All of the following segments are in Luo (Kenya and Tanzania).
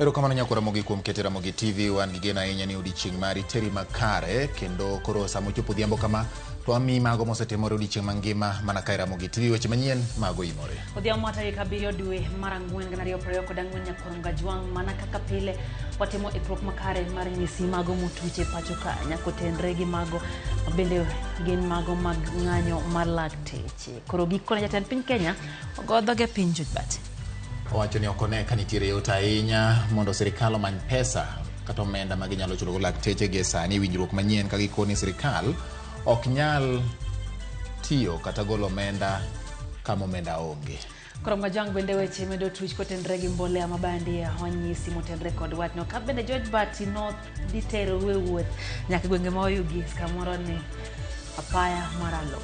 Erokamano nyako Ramogi kuom kete RamogiTV wan gi geno ahinya ni odiochieng' mari teri makare kendo koro samo chopo dhiambo kama to ami mago mosetimore odiochieng' mangima mana kae RamogiTV weche manyien mago imore. Odhiambo mata kabiriyo dwe mar ang'wen gana ariyo prariyo kod ang'wen nyakoro ngajwang' mana kaka pile watimo ikruok makare mar nyisi mago motuche pacho ka nyako tenre gi mago bende gin mago mag ng'anyo mar lakteche. Koro gikone jatend piny Kenya ogodhoge piny Judbati. Owacho ni okone ka nitiere yot ahinya mondo sirikal omany pesa kata omenda ma ginyalo chulo go lakteche gi sani. Winjruok manyien ka gikoni sirikal ok nyal tiyo kata golo omenda kama omenda onge. Koro ngajwang' bende weche medo tuch kotenre gi mbolea mabandia wanyisi motenre kod watno ka bende Judbati no ditero wuoth nyaka gwenge ma oyugi kamoro ni apaya maralo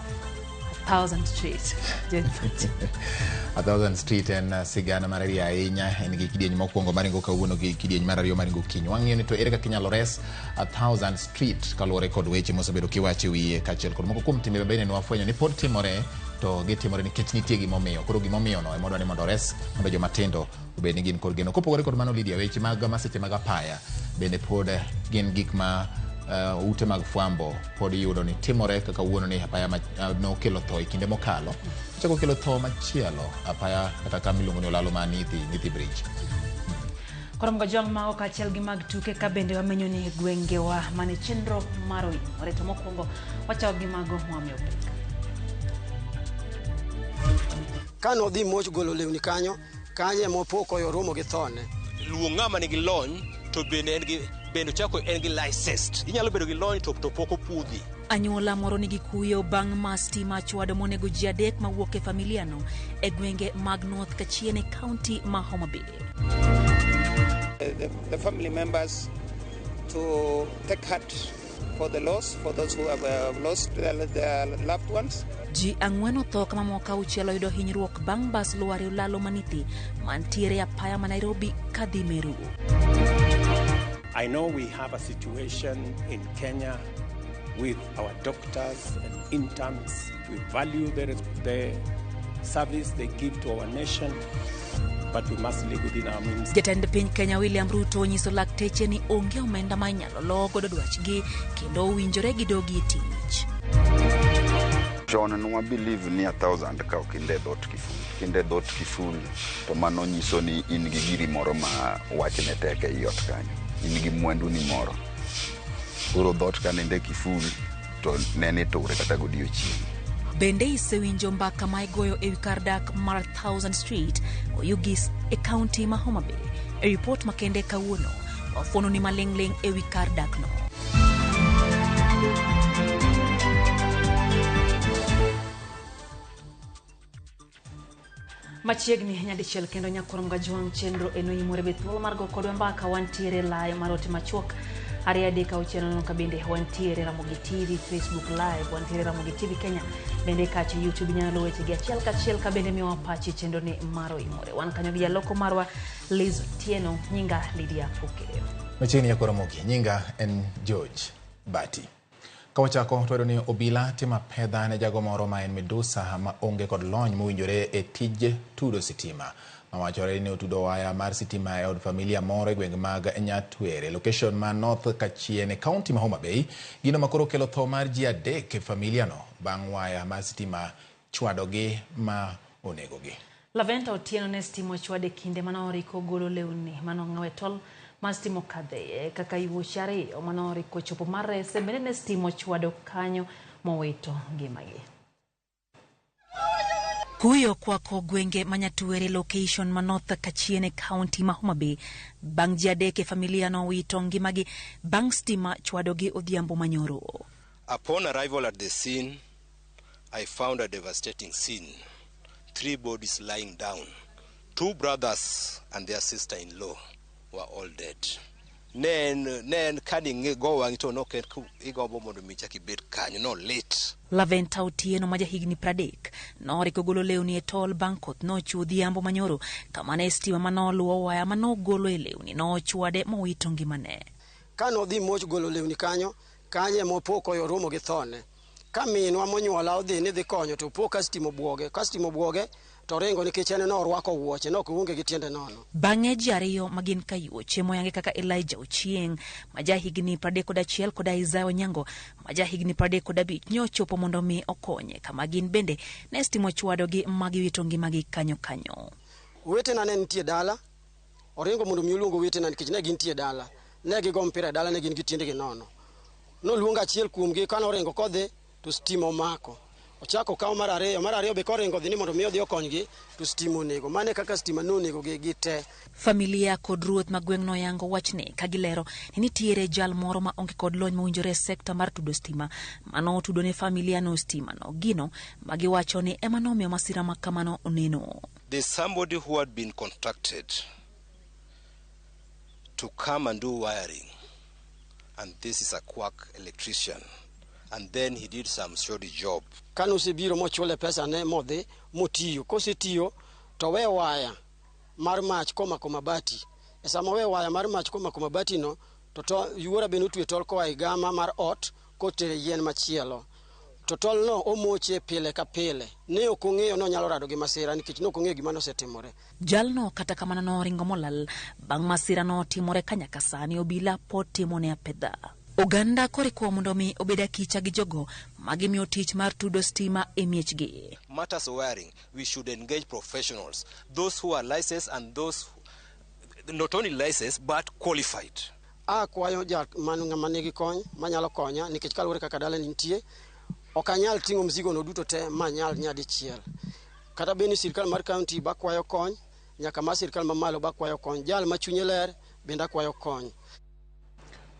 1000 Street. 1000 Street en sigana mar ariyo ahinya en gi kidieny mokwongo maringo kawuono gi kidieny mar ariyo maringo kiny. Wang'iyo ni to ere kaka inyalo res 1000 Street kaluwore kod weche mosebedo kiwache wiye kaachiel kod moko kuom timbe bende nwafwenyo ni pod timore to gitimore nikech nitie gimomiyo. Koro gimomiyo no emodwa ni mondo res mondo jomatindo obed ni gin kod geno. Kopogore kod mano Lydia, weche mag maseche mag apaya bende pod gin gik ma ute mag fwambo pod yudo ni timore kaka wuono ni apaya nokelo tho kinde mokalo chako kelo tho machielo apaya kata kamiluongo ni olalo ma Nithi Bridge. Koro ngajwang' ma ok achiel gi mag tuke ka bende wamenyo ni gwengewa mane chenro mar oimore to mokwongo wachao gi mago mwamiyo pek. Kano dhi moch golo lewni kanyo kanye mopoko yoromo gi thone. Luonga mane gi lony to bende en gi bendo chako en gi licensed. Inyalo bedo gi lony to poko pudhi. Anyuola moro nigi kuyo bang' stima chwado monego ji adek mawuok e familiano e gwenge mag North Kachiene County ma Homa Bay. The family members to take heart for the loss, for those who have lost their loved ones. Ji ang'wen otho kama moko auchiel oyudo hinyruok bang' bas luare olalo manithi mantiere apaya ma Nairobi kadhi Meru. I know we have a situation in Kenya with our doctors and interns. We value the service they give to our nation, but we must live within our means. Jatend piny Kenya William Ruto nyiso lakteche ni onge omenda ma inyalo loo godo dwachgi kendo owinjore gidogi e tich. John nwa believe ni 1000 ka okinde dot kiful to mano nyiso ni in gi giri moro ma wachne tek e yot kanyo. In gi mwandu ni moro. Uro dhot kanende kiful to nene tore kata godiochieng'. Bende isewinjo mbaka ma igoyo e kar dak mar 1000 Street Oyugis e county ma Homa Bay. E report makende kawuono wafuono ni maling'ling e kar dak no. Machiegni nyadichiel kendo nyakoro ngajwang' chenro eno imore bethuolo mar go kodwa mbaka wantiere live marote machuok ariya deka uchielo no kabinde wantiere RamogiTV Facebook live wantiere RamogiTV Kenya bende kache YouTube nyalo weche gi achiel kachiel ka bende miwa pachi chenro ni maro imore wan kanyo gi loko marwa Liz Tieno nyinga Lydia Pukeo. Machiegni nyakoro Ramogi nyinga en George Bati. Kawachako twero ni obila tima pedha ne jago moro ma en Medusa ma onge kod lony mowinjore e tije tudo sitima. Mawachore ni otudo waya mar sitima e od familia moro e gwenge mag Nyatwere, location ma North Kachiene County ma Homa Bay, gino makoro kelo tho mar ji adek e familia no bang' waya mar sitima chwadogi ma onegogi. Laventa Otieno ne stimo chwade kinde manoriko golo lewni manong'awe tol mastimo kadhe kaka iwoshari omanori ko chopo mare sembene ne stimo chwado kanyo mowito ngimagi. Kuyo kwako gwenge Manyatwere location ma North Kachiene County ma Homa Bay bang' ji adek e familia no wito ngimagi bang' stima chwadogi odhiambo manyoro. Upon arrival at the scene, I found a devastating scene. 3 bodies lying down. 2 brothers and their sister-in-law were all dead. Nen kani go wangito no ken igombo mondo micha kibet kanyo no late. Laventa Otieno ma jahigni 30 noriko golo lewni e tol bankot no chudhiambo manyoro kama ne stima manoluwo waya manogolo e lewni no chwade mowito ngimane. Kano dhi moch golo lewni kanyo kanye mopoko yoromo gi thone. Ka minwa monyuola odhi ni dhi konyo to pok kastimo bwoge to ringo nikech en no orwako wuoche no kuonge gi tiende nono. Bang'e ji ariyo magin kayuoche moyange kaka Elijah Ochieng maja higni 31 koda Isaiah Onyango maja higni 35 nyochopo mondo mi okonye kama gin bende ne stimo chwado gi magiwito ngimagi kanyo. Wetena ne nitie dala, oringo mondo mi oluongo wetena nikech ne gintie dala, ne gigo mpira dala ne gin gi tiendegi nono. Noluongo achiel kuomgi kano oringo kodhi to stima omako. Ochako kawo mar ariyo be koringo dhi ni mondo mi odhi okonygi to stima onego. Mane kaka stima nonego gi te. Familia kod ruoth magweng'no yango wachne kagilero ni nitiere jal moro ma onge kod lony mowinjore sekta mar tudo stima mano tudo ne familia no stima no gino magiwacho ni ema nomiyo masira makamano oneno. There's somebody who had been contracted to come and do wiring, and this is a quack electrician, and then he did some shoddy job. Kano osebiro mochule pesa ne modhi motiyo, kosetiyo to we waya mar mach komako mabati. E sama we waya mar mach komako mabati no to yuora be notwe tol koa igama mar ot kotere yien machielo. To tol no omoche pile ka pile. Ne ok ong'eyo no nyalo rado gi masira nikech no ok ong'eyo gima nosetimore. Jalno kata kamano no ringo molal bang' masira no timore kanyaka sani obila pod timone apedha. Oganda koriko mondo mi obeda kicha gi jogo magimiyo tich mar tudo stima e miechgi. Matters of wiring, we should engage professionals, those who are licensed and those who, not only licensed but qualified. Kwayo ng'ama nigi kony manyalo konya nikech kaluwore kaka dala nitie ok anyal ting'o mzigo no duto te manyal nyadichiel. Kata beni sirkal mar county bakwayo kony, nyaka ma sirkal mamalo bakwayo kony, jal machunye ler benda kwayo kony.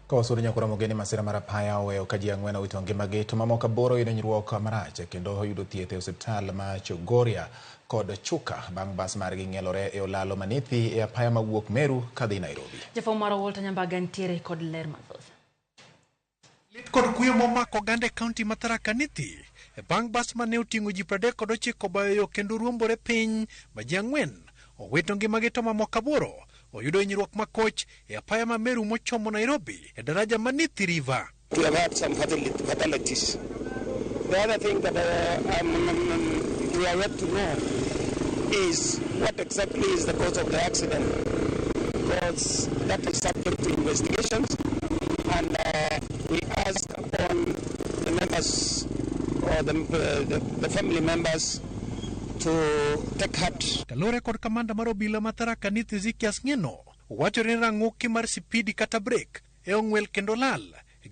Kawasuri nyakura mogeni masira mar apaya oweyo ka ji ang'wen owito ngimagi to mamoko 8 yudo hinyruok marach kendo oyudo thieth e osiptal ma Chogoria kod Chuka bang' bas margi ng'elore e olalo manithi e apaya mawuok Meru kadhi Nairobi. Jafwambo mar Walter Nyambaga ntiere kod ler mathoth. Lit kod kuyo momako gande kaunti ma Tharaka Nithi bang' bas mane oting'o ji 39 bayo kendo ruombore piny ma ji ang'wen owito ngimagi to mamoko 8 oyudo hinyruok makoch e apaya ma Meru mochomo Nairobi e daraja ma Nithi River. We have had some fatalities. The other thing that we are yet to know is what exactly is the cause of the accident, because that is subject to investigations, and we ask upon the members or the family members to take heart. Kalore kod kamanda mar obila ma Tharaka Nithi Zikias Ng'eno wacho ni rang'oki mar sipidi kata break e ong'wel kendo lal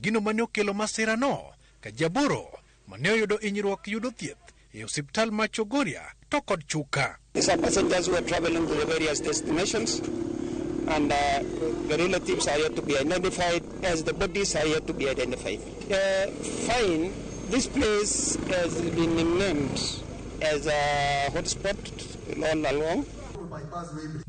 gino mane okelo masira no ka jaboro mane oyudo hinyruok yudo thieth e osiptal ma Chogoria to kod Chuka. These are passengers who are traveling to the various destinations, and the relatives are yet to be identified as the bodies are yet to be identified. Fine, this place has been named as a hotspot all along.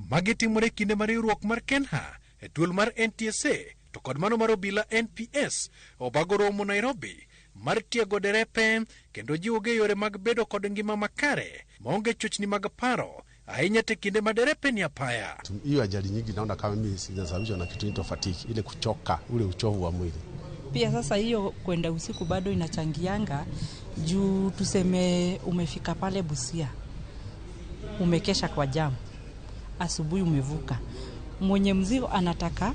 Magitimore kinde mar riwruok mar Kenha e duol mar NTSA to kod mano mar obila NPS obago romo Nairobi mar tiego derepe kendo jiwoge yore mag bedo kod ngima makare maonge chochni mag paro ahinya te kinde ma derepe ni apaya. Hiyo ajali nyingi naona kama mimi zinasababishwa na kitu inaitwa fatigue, ile kuchoka, ule uchovu wa mwili. Pia sasa hiyo kwenda usiku bado inachangianga juu tuseme umefika pale Busia, umekesha kwa jamu, asubuhi umevuka, mwenye mzigo anataka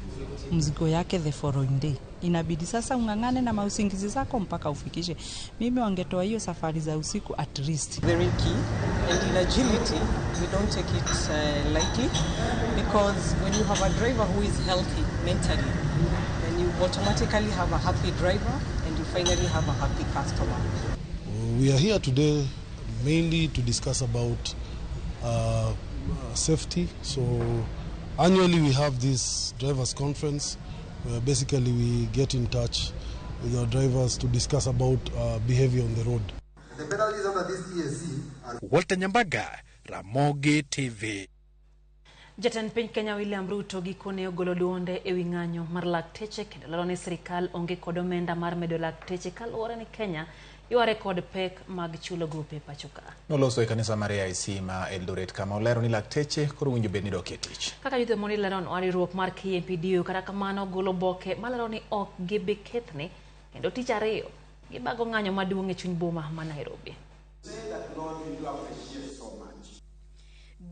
mzigo yake the following day, inabidi sasa ungangane na mausingizi zako mpaka ufikishe. Mimi wangetoa hiyo safari za usiku at least. Very key, and in agility we don't take it lightly, because when you have a driver who is healthy mentally, then you automatically have a happy driver and you finally have a happy customer. We are here today mainly to discuss about safety. So annually we have this drivers conference where basically we get in touch with our drivers to discuss about behavior on the road. The penalties under this ESC are... Walter Nyambaga, Ramogi TV. Jatend piny Kenya William Ruto gikone ogolo duonde e wi ng'anyo mar lakteche kendo lero ni sirkal onge kod omenda mar medo lakteche kaluwore ni Kenya yware kod pek mag chulo gope pachoka. Noloso e kanisa mar AIC ma Eldoret kama olero ni lakteche koro winjo bed ni dok e tich. Kaka yudhe moni lero ni riwruok mar KMPDU kata kamano golo boke malero ni ok gibi kethne kendo tich ariyo gibago ng'anyo maduong' e chuny boma ma Nairobi.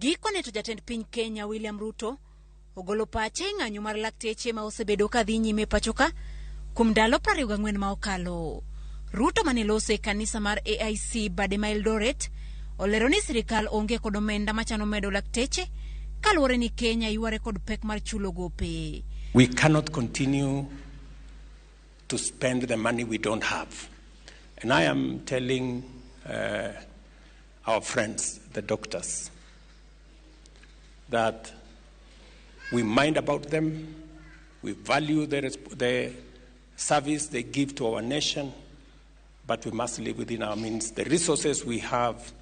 Gikone to jatend piny Kenya William Ruto ogolo pache ng'anyo mar lakteche ma osebedo ka dhi nyime pachoka kuom ndalo 24 ma okalo. Ruto mane lose kanisa mar AIC bade ma Eldoret olero ni sirikal onge kod omenda machano medo lakteche kaluwore ni Kenya yware kod pek mar chulo gope. We cannot continue to spend the money we don't have. And I am telling our friends, the doctors, that we mind about them, we value the service they give to our nation, but we must live within our means. The resources we have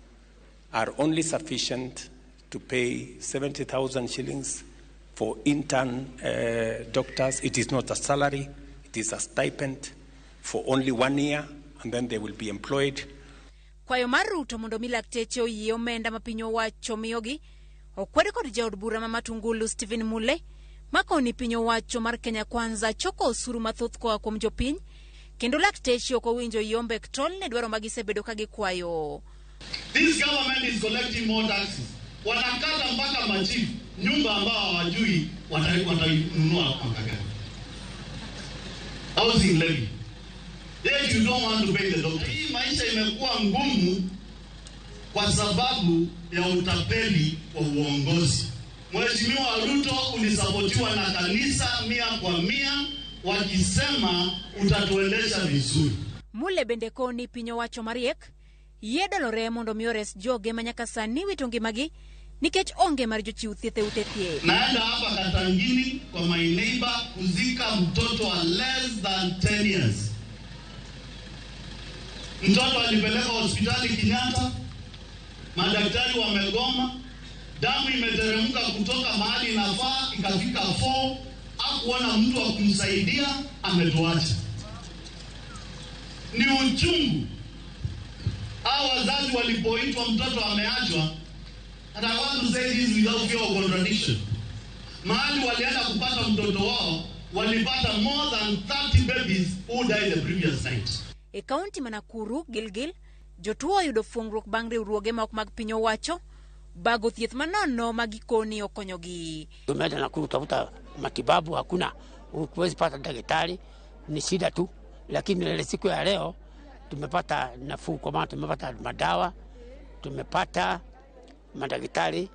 are only sufficient to pay 70,000 shillings for intern doctors. It is not a salary, it is a stipend for only 1 year, and then they will be employed. Kwayo mar Ruto mondo mi lakteche oyie omenda ma piny owacho miyogi okwede kod jaod bura ma Matungulu Stephen Mule makoni piny owacho mar Kenya Kwanza choko osuru mathoth koa kuom jopiny kendo lakteche ok owinjo yombe tol ne dwaro magisebedo ka gikwayo. This government is collecting more taxes. Wanakata mpaka machifu nyumba ambao hawajui watanunua mwaka gani. Housing levy. Yet you don't want to pay the doctor. Hii maisha imekuwa ngumu kwa sababu ya utapeli wa uongozi. Mheshimiwa Ruto ulisapotiwa na kanisa 100% wakisema utatuendesha vizuri. Mule bendekoni piny owacho mariek yedolore mondo miores joge manyaka sani wito ngimagi nikech onge mar jochiw thieth e ute thieth. Naenda hapa Katangini kwa my neighbor kuzika mtoto wa less than 10 years. Mtoto alipeleka hospitali Kenyatta, madaktari wamegoma, damu imeteremka kutoka mahali inafaa ikafika 4, hakuona mtu wa kumsaidia, ametuacha. Ni uchungu. Hao wazazi walipoitwa mtoto ameachwa, and I want to say this without fear of contradiction. Mahali walienda kupata mtoto wao, walipata more than 30 babies who died the previous night. E kaunti ma Nakuru, Gilgil, jotuo oyudo fungruok bang' riwruoge ma ok mag piny owacho bago thieth manono magikoni okonyogi. Tumeenda Nakuru tafuta matibabu, hakuna, huwezi pata daktari, ni shida tu. Lakini ile siku ya leo tumepata nafuu, kwa maana tumepata madawa, tumepata madaktari,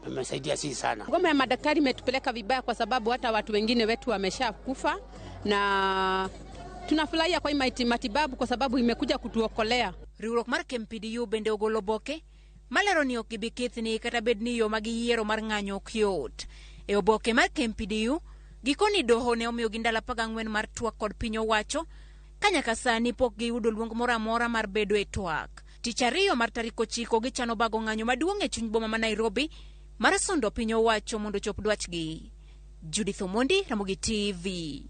wamesaidia sisi sana. Ngoma ya madaktari imetupeleka vibaya kwa sababu hata watu wengine wetu wameshakufa, na tunafurahia kwa matibabu kwa sababu imekuja kutuokolea. Riwruok mar KMPDU bende ogolo boke malero ni ok gibi kithni kata bed ni yo magiyiero mar ng'anyo ok yot. E oboke mar KMPDU gikoni doho ne omiyo gindala 14 mar twak kod piny owacho kanyaka sani pok giyudo luong moro amora mar bedo e twak. Tich ariyo mar tarik 9 gichano bago ng'anyo maduong' e chuny boma ma Nairobi mar sundo piny owacho mondo chop dwachgi. Judith Omondi, Ramogi TV.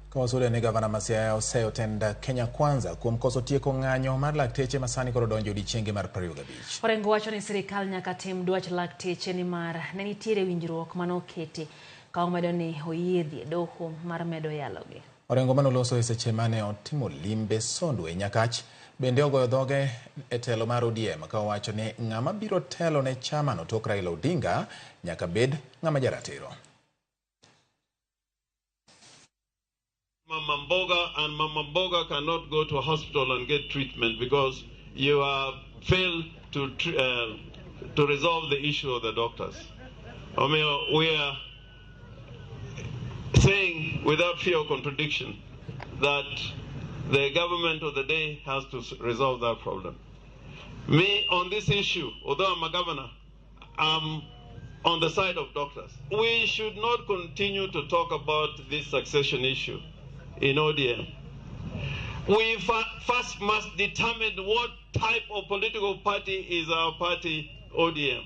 Kawasude ni gavana ma Siaya oseotenda Kenya Kwanza kuom koso tieko ng'anyo mar lakteche masani koro donjo odiechienge mar 25. Orengo wacho ni sirikal nyaka tim dwach lakteche ni mar ne nitiere winjruok manoketi ka omedo ni oyiedhi doho mar medo yalogi. Orengo manoloso e seche mane otimo limbe Sondu e Nyakach bende ogoyo dhoge e telo mar ODM ka owacho ni ng'ama biro telo ne chama no tok Raila Odinga nyaka bed ng'ama jaratiro. Mama Mboga cannot go to a hospital and get treatment because you have failed to resolve the issue of the doctors. I mean, we are saying without fear of contradiction that the government of the day has to resolve that problem. Me, on this issue, although I'm a governor, I'm on the side of doctors. We should not continue to talk about this succession issue in ODM. We first must determine what type of political party is our party, ODM.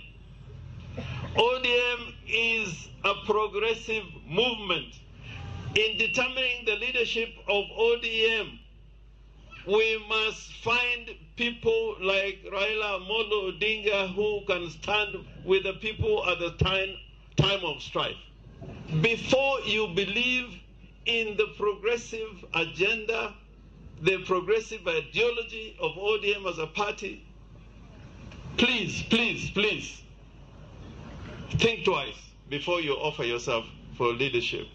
ODM is a progressive movement. In determining the leadership of ODM, we must find people like Raila Amolo Odinga who can stand with the people at the time of strife. Before you believe in the progressive agenda, the progressive ideology of ODM as a party, please think twice before you offer yourself for leadership.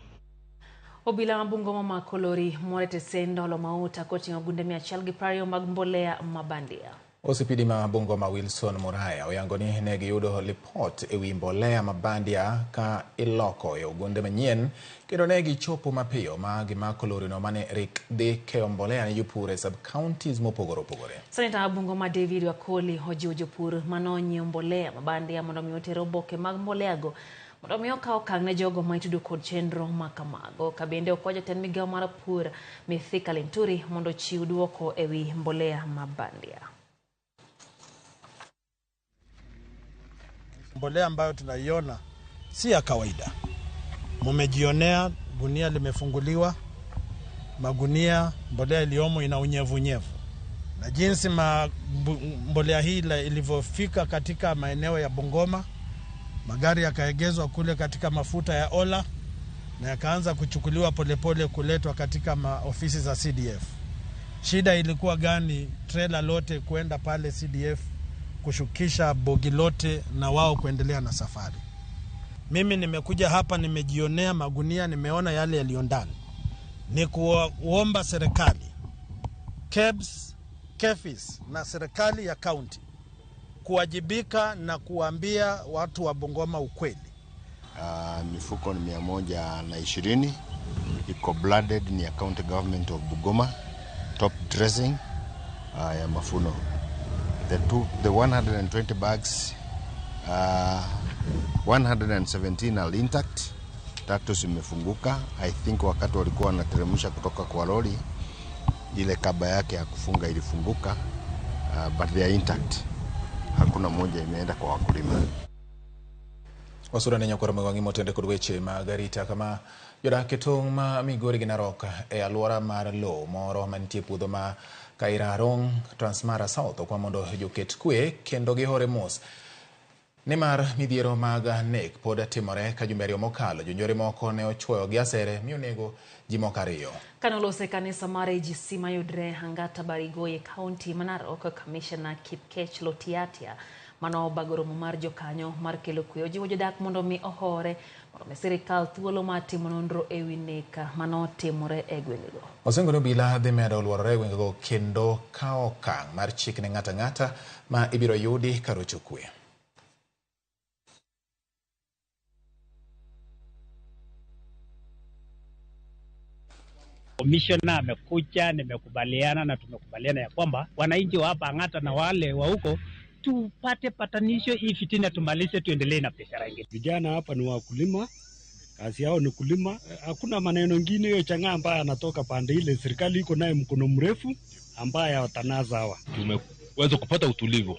Obila Bungoma makolori morete sendo lo mauta koti gunde 120 mag mbolea mabandia. Osipidi ma Bungoma Wilson Muraya oyangoni ne giyudo report ewi mbolea mabandia ka iloko e gunde Manyien kendo ne gichopo mapiyo ma gimakolori no mane rik de ke mbolea ne jopur e sub counties mopogore opogore. Senator Bungoma David Wakoli hojiwo jopur manonyi mbolea mabandia mondo mi otero oboke mag mbolea go mondo mi okaw okang' ne jogo ma itudo kod chenro makamago. Kabende okoja ten migawo mar pur Mithika Linturi mondo chiw duoko ewi mbolea mabandia. Mbolea ambayo tunaiona si ya kawaida. Mumejionea gunia limefunguliwa, magunia mbolea iliyomo ina unyevunyevu. Na jinsi mbolea hii ilivyofika katika maeneo ya Bungoma, magari yakaegezwa kule katika mafuta ya Ola na yakaanza kuchukuliwa polepole kuletwa katika ofisi za CDF. Shida ilikuwa gani trailer lote kuenda pale CDF kushukisha bogi lote na wao kuendelea na safari? Mimi nimekuja hapa, nimejionea magunia, nimeona yale yaliyo ndani. Ni kuomba serikali, KEBS, KEFIS na serikali ya county kuwajibika na kuambia watu wa Bungoma ukweli. Mifuko ni 120 iko blooded ni county government of Bungoma, top dressing ya mafuno. The 120 bags, 117 are intact, 3 zimefunguka. I think wakati walikuwa wanateremsha kutoka kwa lori ile kaba yake ya kufunga ilifunguka, but they are intact. Hakuna moja imeenda kwa wakulima. Wasura nenya kwa mwangi motende kod weche magarita kama yoda ketong ma Migori ginaroka e alwora mar lo moro mantie puodho ma Kairarong Transmara South kwa mondo joket kwe kendo gihore mos. Nimar midhiero mag nek pod timore ka jumbe ariyo mokalo jonjore moko ne ochwoyo gi asere mionego ji moko ariyo. Kanolose kanisa mar AGC mayudre Hangata Barigoye County Manarok Commissioner Kipkech Lotiatia mano bagoro mar jokanyo mar kelo kwe ojiwo jodak mondo mi ohore mondo mi sirikal thuolo matimo nonro ewi nek mano timore e gwengego. Osengono bila dhi medo luorore gwengego kendo kao okang' mar chik ne ng'ata ng'ata ma ibiro yudi karocho kwe. Commissioner amekuja, nimekubaliana na tumekubaliana ya kwamba wananchi wa hapa Hangata na wale wa huko tupate patanisho hii fitina tumalize, tuendelee na biashara yetu. Vijana hapa ni wakulima, kazi yao ni kulima. Hakuna maneno mengine. Hiyo chang'aa ambaye anatoka pande ile, serikali iko naye mkono mrefu ambaye watanaza hawa. Tumeweza kupata utulivu,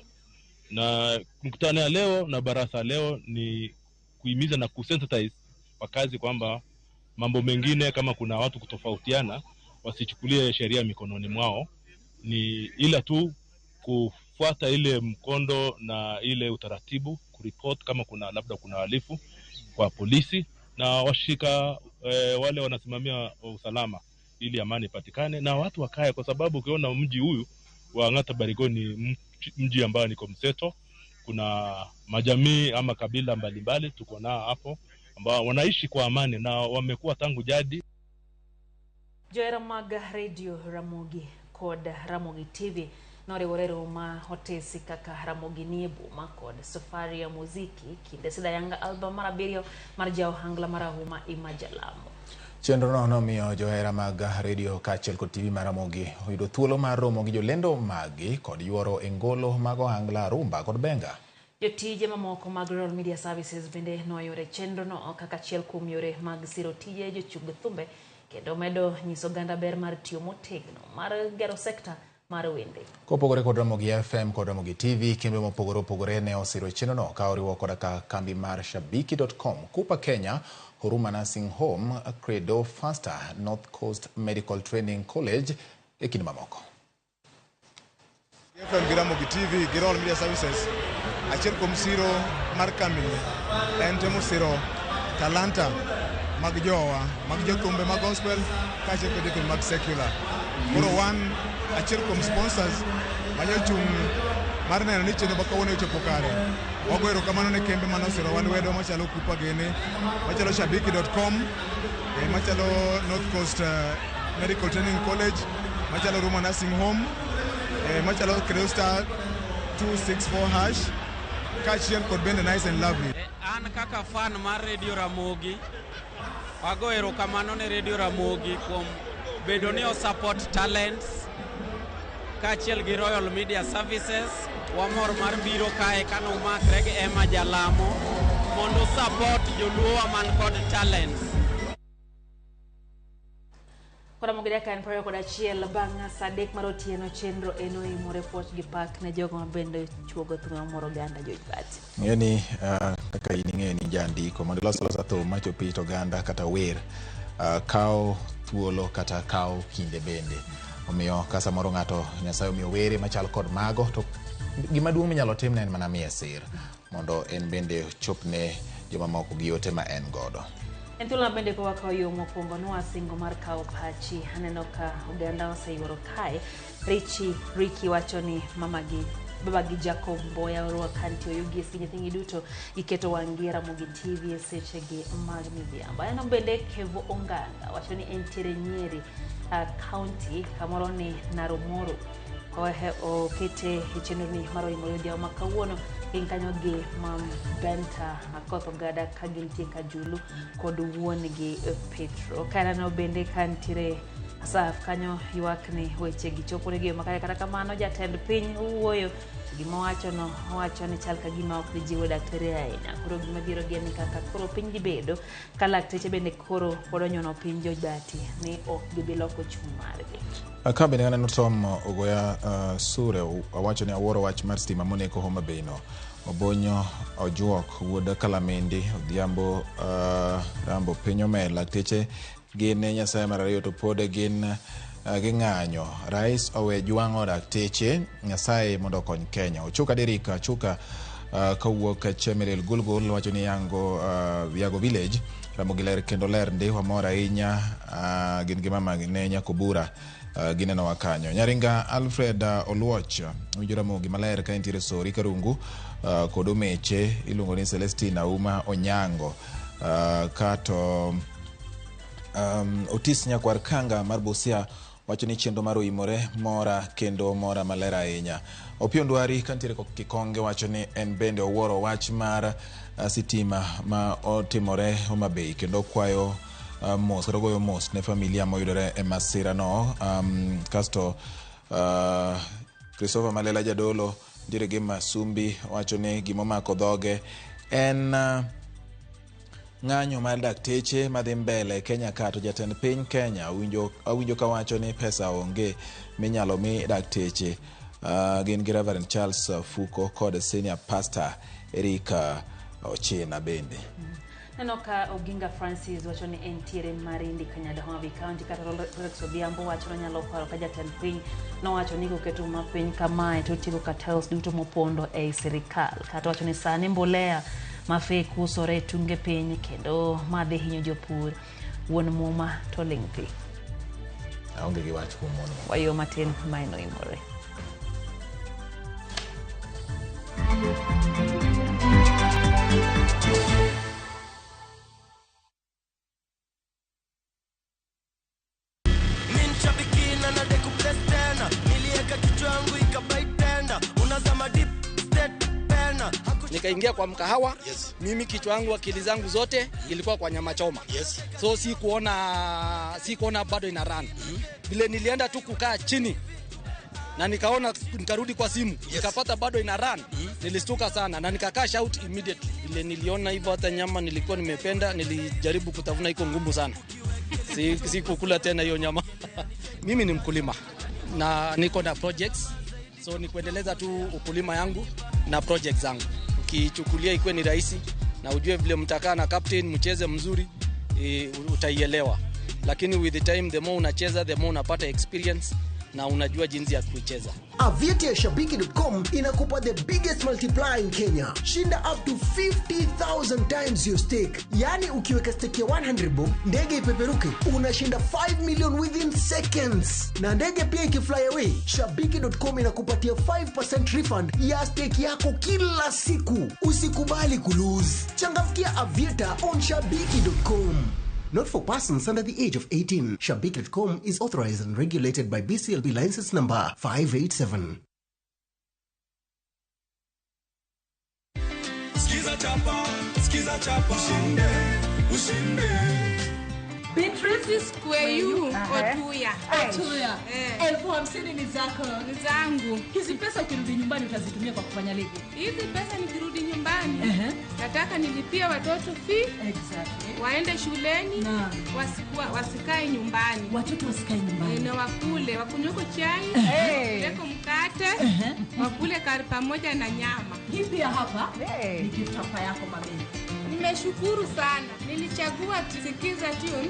na mkutano ya leo na baraza leo ni kuhimiza na kusensitize wakazi kwamba mambo mengine kama kuna watu kutofautiana wasichukulie sheria mikononi mwao, ni ila tu kufuata ile mkondo na ile utaratibu, kuripoti kama kuna labda kuna wahalifu kwa polisi na washika wale wanasimamia usalama ili amani patikane na watu wakae, kwa sababu ukiona mji huyu wa Hangata Barigoni mji ambao niko mseto, kuna majamii ama kabila mbalimbali tuko nao hapo ambao wanaishi kwa amani na wamekuwa tangu jadi. Joera mag radio Ramogi kod RamogiTV noriworero ma hotesi kaka Ramogi Niebu ma kod safari ya muziki kinde sida yanga album mar 7 mar jao hangla marahuma imajalamo. Chenro no miyo joera mag radio kachel kod TV mar Ramogi oyudo thuolo mar romo gi jolendo magi kod yuoro engolo mag ohangla rumba kod benga. Jotije mamoko mag Rural Media Services bende noyore chenro no kaka achiel kuom yore mag siro tije jochug thumbe kendo medo nyiso ganda ber mar tiyo motegno mar gero sekta mar wende. Kopogore kod Ramogi FM kod RamogiTV, kembe mopogore opogore ne osiro chenro no ka oriwo koda ka kambi mar Shabiki.com, Kupa Kenya, Huruma Nursing Home, Credo Faster, North Coast Medical Training College e kind mamoko. FM RamogiTV, Rural Media Services achiel kuom siro mar kambi en temo siro talanta mag jowa, mag jothumbe mag gospel kaachiel kod mag secular. Koro wan achiel kuom sponsors manyochung' mar neno ni chenro makawuono ochopo kare. Wago erokamano ne kembe manosiro wan wedo machalo Kupa Gene, machalo Shabiki.com, machalo North Coast Medical Training College, machalo Ruma Nursing Home, machalo Crewstar 264#, kaachiel kod bende Nice and Lovely. An kaka fan mar Radio Ramogi, wago erokamano ne Radio Ramogi kuom bedo ni o support talents kaachiel gi Royal Media Services. Wamor mar biro kae kano makre gi Emma Jalamo mondo support joluo man kod talents. Kora mogeda kan proyo koda chiel bang' sadek mar otieno chenro eno imo report gi pak ne jogo mabende chuogo thunga moro ganda jojbati. Ngeni kaka iningeni jandi ko mondo loso to macho pito ganda kata wer kao thuolo kata kao kinde bende. Omiyo kasa moro ngato Nyasaye omiyo were machal kod mago to gima duong' minyalo timne en mana miye sir mondo en bende chopne joma moko gi yote ma en godo. En thuolo bende ko wakaw yo mokwongo nwa singo mar kawo pachi. Aneno ka oganda oseyuoro kae. Ricky wacho ni baba gi Jacob Mboya orwa kanti oyugi esi nyithingi duto iketo wangi RamogiTV seche gi mag midhiambo. Aneno bende Kevo Onganga wacho ni entiere Nyeri county kamoro ni Narumoro. Okete chenro ni maro imo yodhiao makawuono kanyo gi mam Benta Akoth Ogada ka gintie Kajulu kod wuon gi Petro. Kanano bende kantire Asaf kanyo ywak ni weche gi chopo ne gi makare kata kamano jatend piny wuoyo gima wacho ni chal ka gima ok jiwo daktari ahinya. Koro gima biro gi ni kaka koro piny gibedo ka lakteche bende koro pod onyono piny jojbati ni ok gibiloko chung' margi. Akabe ne aneno Tom Ogoya Sure wacho ni aworo wach mar stima moneko Homa Bay no. Obonyo ojuok wuod Kalamindi odhiambo rambo piny omer lakteche gin Nyasaye mar ariyo to pod gin ging'anyo. Rais owe jwang'o dakteche Nyasaye mondo okony Kenya. Ochuka Derika Chuka kawuok Chemelil Gulgul wacho ni Yago Village Ramogi ler kendo ler ndi wamor ahinya gin gi mama ne Nyakobura gineno wakanyo. Nyaringa Alfred Oluoch winjo Ramogi maler ka entiere Sori Karungu kod Omeche iluongo ni Celestina Uma Onyango kato Otis Nyakwar Kanga mar Busia wacho ni chenro mar oimore mora kendo mora maler ahinya. Opio Ndwari kantiere Kikonge wacho ni en bende owuoro wach mar sitima ma otimore Homa Bay kendo kwayo mos rogoyo mos ne familia moyudore e masira no. Kasto Christopher Malela Jadolo dire gi Masumbi wacho ni gimomako dhoge en ng'anyo mar dakteche madhi mbele Kenya kato jatend piny Kenya awinjo ka wacho ni pesa onge minyalo mi dakteche. Gin gi Reverend Charles Fuko kod Senior Pastor Erika Ochena bende. Neno ka Oginga Francis wacho ni entiere Marindi Kanyada Homa Bay County kata Rex Odhiambo wacho ni nyalo paro ka jatend piny no wacho ni koketo mapiny kamae to tigo cartels duto mopondo e sirikal kata wacho ni sani mbolea mafek usore tunge piny kendo madhi hinyo jopur wuon muma to lingthi. Aonge gi wach kuom mono. Wayo matin maino imore. Nikaingia kwa mkahawa, mimi kichwa yangu akili zangu zote ilikuwa kwa nyama choma. So si kuona bado ina run. Vile nilienda tu kukaa chini na nikarudi kwa simu, nikapata bado ina run. Nilistuka sana na nikakaa shout immediately. Vile niliona hivyo hata nyama nilikuwa nimependa, nilijaribu kutafuna iko ngumu sana. Si kukula tena hiyo nyama. Mimi ni mkulima na niko na projects. So ni kuendeleza tu ukulima yangu na projects zangu. Ukichukulia ikuwe ni rahisi na ujue vile mtakaa na captain mcheze mzuri utaielewa. Lakini with the time the more unacheza the more unapata experience na unajua jinsi ya kucheza. Avieti ya Shabiki.com inakupa the biggest multiplier in Kenya. Shinda up to 50,000 times your stake. Yani ukiweka stake ya 100 bob, ndege ipeperuke, unashinda 5 million within seconds. Na ndege pia ikifly away, Shabiki.com inakupatia 5% refund ya stake yako kila siku. Usikubali kulose. Changamkia Avieta on Shabiki.com. Not for persons under the age of 18. Shabiki.com is authorized and regulated by BCLB license number 587. Skiza chapa, ushinde. Beatrice Square you Otuya. Otuya. 50,000 ni zako. Ni zangu. Hizi pesa ukirudi nyumbani utazitumia kwa kufanya lipi? Hizi pesa nikirudi nyumbani nataka nilipie watoto fee. Exactly. Waende shuleni. Wasikae nyumbani. Watoto wasikae nyumbani. Na wakule, wakunywe chai, leko mkate, wakule kari pamoja na nyama. Hii pia hapa ni gift hapa yako mami. Nimeshukuru sana. Nilichagua Sikiza Tune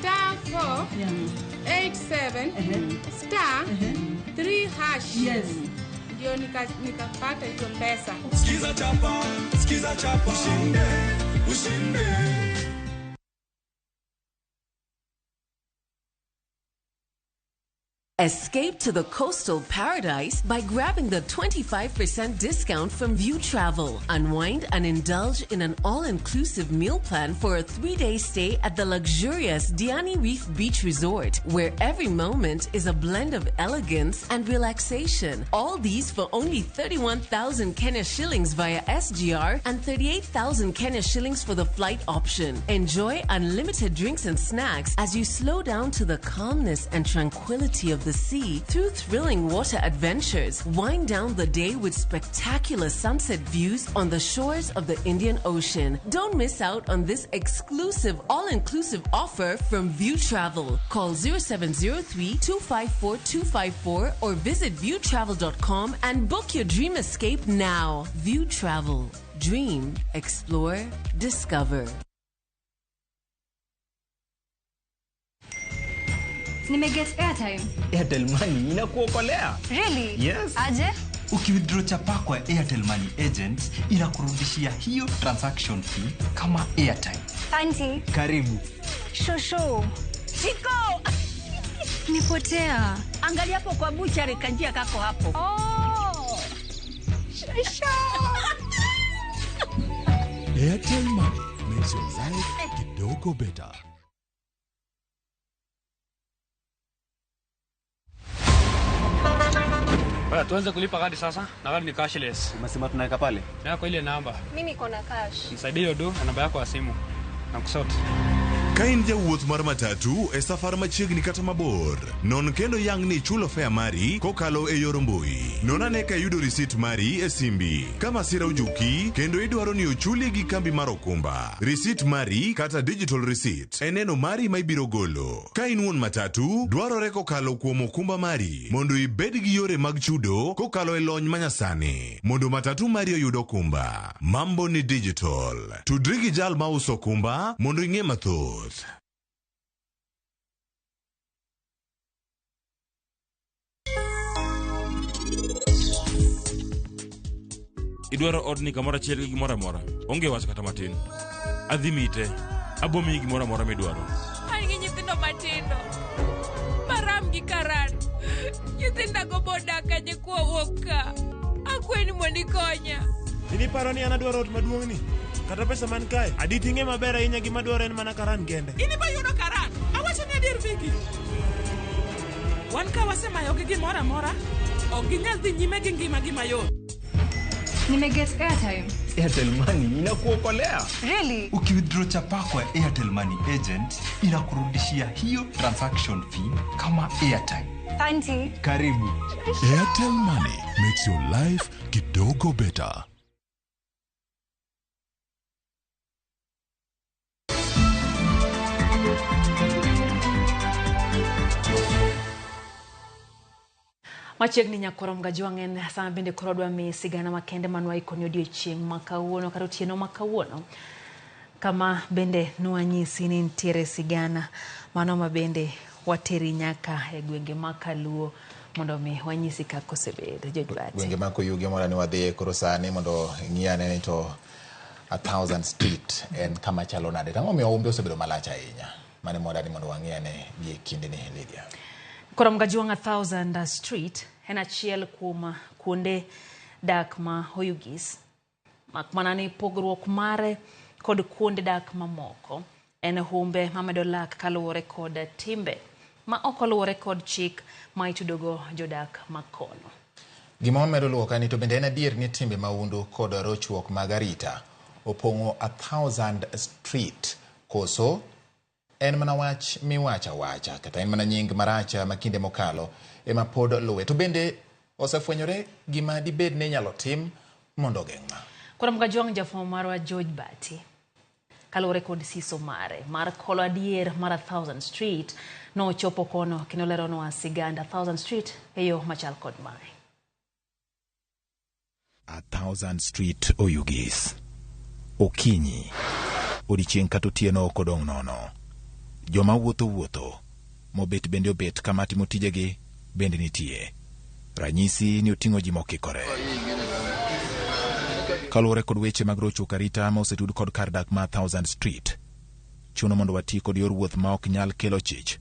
*487 *3 hash. Yes. Ndio nikapata hizo pesa. Skiza chapa, ushinde. Escape to the coastal paradise by grabbing the 25% discount from View Travel. Unwind and indulge in an all-inclusive meal plan for a 3-day stay at the luxurious Diani Reef Beach Resort, where every moment is a blend of elegance and relaxation. All these for only 31,000 Kenya shillings via SGR and 38,000 Kenya shillings for the flight option. Enjoy unlimited drinks and snacks as you slow down to the calmness and tranquility of the sea through thrilling water adventures. Wind down the day with spectacular sunset views on the shores of the Indian Ocean. Don't miss out on this exclusive all-inclusive offer from View Travel. Call 0703-254-254 or visit viewtravel.com and book your dream escape now. View Travel. Dream, explore, discover. Nimeget airtime. Airtel Money inakuokolea. Really? Yes. Aje? Ukiwithdraw chapa kwa Airtel Money agent inakurudishia hiyo transaction fee kama airtime. Auntie. Karibu. Shosho. Chiko. Nipotea. Angalia hapo kwa buchari kanjia kako hapo. Oh. Shosho. Airtel Money makes your life kidogo better. Tuanze kulipa kadi sasa, na kadi ni cashless. Umesema tunaweka pale? Yako ile namba. Mimi niko na cash. Nisaidie hiyo do na namba yako ya simu. Na kusort. Kain jawuoth mar matatu e safar machiegni kata mabor. Non kendo yang ni chulo fare mari kokalo e yor mbui. Non ane ka yudo receipt mari e simbi. Kama sira ujuki kendo idwaro ni ochuli gi kambi mar okumba. Receipt mari kata digital receipt e neno mari ma ibiro golo. Ka in wuon matatu dwarore kokalo kuom okumba mari mondo ibed gi yore mag chudo kokalo e lony manyasani. Mondo matatu mari oyud okumba. Mambo ni digital. Tudri gi jal ma uso okumba mondo ing'e mathoth. Idwaro odni kamora chiel gi gimora mora. Onge wach kata matin. Adhimite. Abomi gimora mora midwaro. An gi nyithindo matindo. Maram gi karan. Nyithinda go boda kanye kwa woka. Akweni mondi konya. Ini paro ni anadwaro ot maduong' ni. Kata pesa man kae. Adi ting'e maber ahinya gima dwaro en mana karan kende. Ini ba yudo karan. Awacho ni adier Viki. Wan ka wasemayo gi gimora mora. Ok ginyal dhi nyime gi ngima gi mayot. Nimeget airtime. Airtel Money inakuokolea. Really? Ukiwithdraw chapa kwa Airtel Money agent inakurudishia hiyo transaction fee kama airtime. Auntie. Karibu. Airtel Money makes your life kidogo better. Machiegni nyakorom gajuangen sama bende korodwa mi sigana makende manwa ikoni odiochieng' makawuono kata otieno makawuono. Kama bende nwanyisi ni ntiere sigana mano ma bende wateri nyaka e gwenge makaluo mondo mi wanyisi kako osebed jodwati. Gwenge mako yugi mora ni wadhi koro sani mondo ng'iane ni to 1000 Street en kama chalo nade. Tango mi ombe osebedo malach ahinya. Mane moda ni mondo wang'iane gi kinde ni Lydia. Koro mgajuang 1000 Street en achiel kuom kuonde dak ma oyugis. Makmana ni pogruok mare kod kuonde dak mamoko en humbe mamedo lak kaluwore kod timbe ma ok oluwore kod chik ma itudogo jodak makono. Gima wamedo luwo kani to bende en adier ni timbe maundu kod rochruok mag arita opong'o 1000 Street koso en mana wach miwacha wacha kata en mana nying maracha makinde mokalo ema pod luwe to bende osefwenyore gima dibed ne nyalo tim mondo geng'ma. Koro mgajuang jafwambo marwa George Bati kaluwore kod siso mare mar kolo adier mar 1000 Street no chopo kono kendo leronwa siganda 1000 Street eyo machal kod mae. 1000 Street oyugis. Okinyi. Odiochieng' kata otieno ok odong' nono. Joma wuotho. Mobet bende obet kama timo tijegi bende nitie. Ranyisi ni oting'o ji mokikore. Kaluwore kod weche mag rochruok arita ma osetud kod kar dak ma 1000 Street. Chuno mondo wati kod yor wuoth ma ok nyal kelo chich.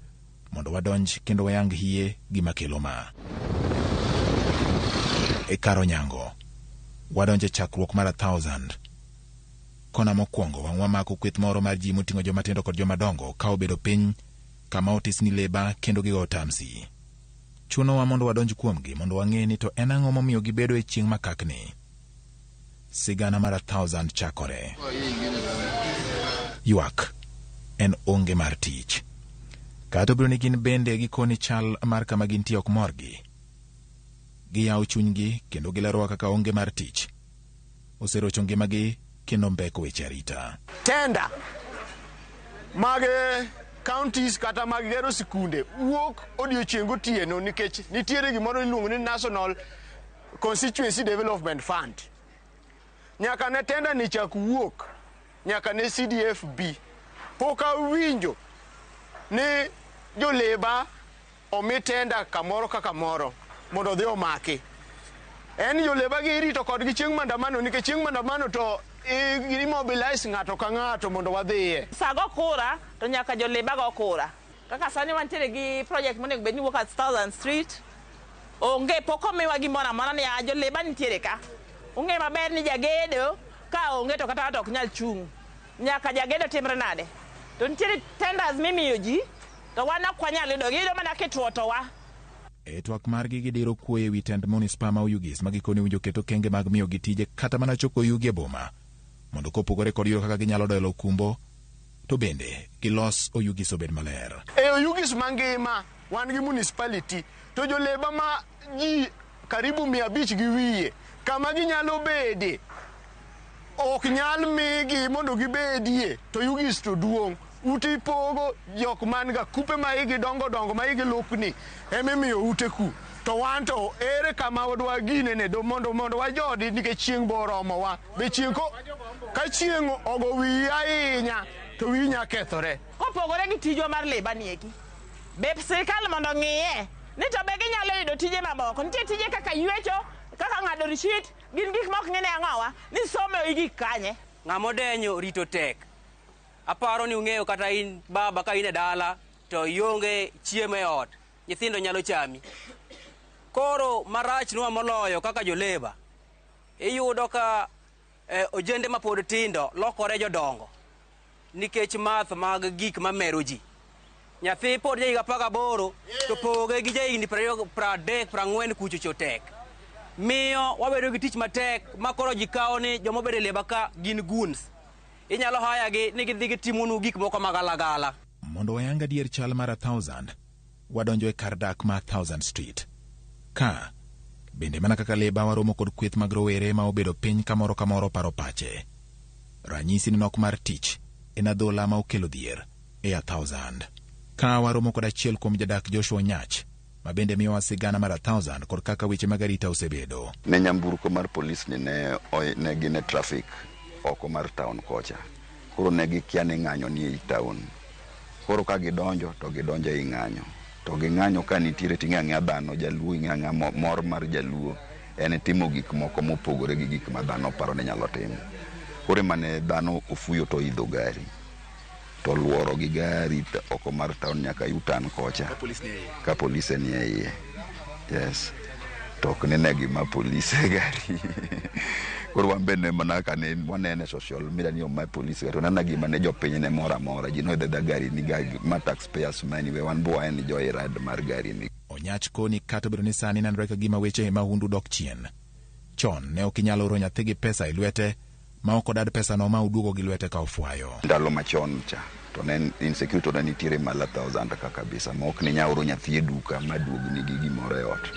Mondo wadonj kendo wayang hie gima kelo ma. E karo nyango. Wadonje chakruok mar 1000. Kona mokwongo wang'wa mako kweth moro mar ji moting'o joma tindo kod joma dongo ka obedo piny kama otis ni leba kendo gigo tamsi. Chuno wa mondo wadonj kuomgi mondo wang'e ni to en ang'o momiyo gibedo e chieng' makakni. Sigana mar 1000 chakore. Ywak en onge mar tich. Kata obiro ni gin bende gikoni chal mar kama gintie ok morgi. Giyawo chunygi kendo gilerowa kaka onge mar tich oserocho ngimagi kendo mbeko weche arita. Tenda mag counties kata mag gero sikunde wuok odiochieng' gotieno nikech nitiere gimoro iluongo ni National Constituency Development Fund. Nyaka ne tenda ni chak wuok nyaka ne CDFB pok awinjo ni joleba omi tenda kamoro ka kamoro mondo dhi omaki. En joleba gi irito kodgi chieng' mandamano nikech chieng' mandamano to immobilize ng'ato ka ng'ato mondo wadhiye. Sago kura to nyaka joleba go kura. Kaka sani wantiere gi project monego bed ni wuok at 1000 Street. Onge pok omiwa gimoro amora ni joleba nitiere ka. Ung'e maber ni jagedo ka onge to kata ok nyal chung'. Nyaka jagedo timre nade. To nitiere tenders mimiyo ji to wan ok wanyal yudo mana kitwo to wa. E twak margi gidiro kuoye wi tend munisipal ma oyugis magikoni winjo keto kenge mag miyo gitije kata mana choko yugi e boma mondo kopogore kod yudo kaka ginyalo doyo kumbo to bende gilos oyugis obed maler. E oyugis mangima wan gi municipality to joleba ma ji karibu 500 gi wiye kama ginyalo bede ok nyal migi mondo gibedie to yugis to duong'. Ute pogo jok man ga kupe ma igi dongo ma igi lukni emimiyo ute ku to wan to ere kama wadwa gine ne do mondo wajodi nikech chieng' boromo wa be chieng' ka chieng' ogo wi ahinya to wi nya kethore. Kopogore gi tijwa mar leba nieki be sirikal mondo ng'iye ni to be ginyalo yudo tije mamoko. Nitie tije kaka ywecho kaka ng'ado rishit gin gik mok ng'ene ang'awa ni somo igi kanye. Ng'amo denyo rito tek. Aparo ni ung'eyo kata in baba ka in e dala to ionge chiemo e ot nyithindo nyalo chami. Koro marach nwa moloyo kaka joleba iyudo ka ojende ma pod tindo lokore jodongo nikech math mag gik mamero ji. Nyathi pod ja higa 18 to poge gi ja higni 30 40 kuchocho tek. Miyo wabedo gi tich matek ma koro ji kawo ni joma obedo e leba ka gin goons. Inyalo haya gi ni gidhi gitimonu gik moko magalagala. Mondo wayanga dier chal mar 1000 wadonjo e kar dak ma 1000 Street. Ka bende mana kaka leba waromo kod kweth mag rowere ma obedo piny kamoro paro pache. Ranyisi ni nok mar tich en adhola ma okelo dhier e 1000. Ka waromo kod achiel kuom jadak Joshua Nyach ma bende miyo sigana mar 1000 kod kaka weche mag arita osebedo. Ne nyamburko mar polis ni ne gine traffic oko mar town kocha. Koro ne gikia ni ng'anyo ni e town. Koro ka gidonjo to gidonjo e ng'anyo. To ging'anyo ka nitiere ting'ang'a dhano jaluo ing'ang'a mor mar jaluo en timo gik moko mopogore gi gik ma dhano paro ni nyalo timo. Koro mane dhano ofuyo to idho gari. To luoro gi gari oko mar town nyaka yutan kocha. Ka polisi ni e iye. Yes. To ok ne gima polisi gari. Koro wambene mana ka ne wanene social media ni ma polisi to nana gima ne jopiny ne mora ji no the gari ni gari ma taxpayers money we wan bo en jo irad mar gari ni. Onyach koni kata bedo ni sani nanre ka gima weche mahundu dok chien. Chon ne ok inyalo oro nyathi gi pesa e lwete ma ok odad pesa no ma uduogo gi lwete ka ofwayo. Ndalo machon cha to ne insecurity to nitiere mala 1000 ka kabisa ma ok ni nyalo oro nyathi e duka ma duogni gi gimoro e ot.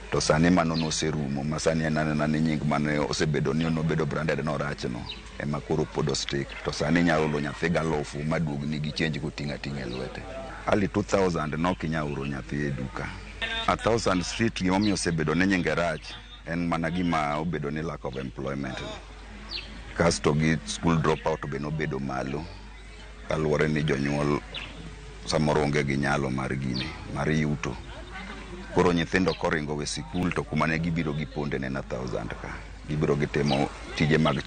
To sani mano no serumo masani enana ni nying mane osebedo ni no bedo branded no rachno e makoro podo stick to sani nyalo lo nyathi galofu maduogni gi change ko tinga lwete. Ali 2000 no kinya oro nyathi e duka. 1000 street gima mi osebedo ne nyinge rach en mana gima obedo ni lack of employment. Kasto gi school dropout be no bedo malo. Kaluwore ni jonyuol samoro onge gi nyalo mar gini mar yuto. Koro nyithindo koringo we sikul to kuma ne gibiro giponde ne na 1000 ka. Gibiro gitemo tije mag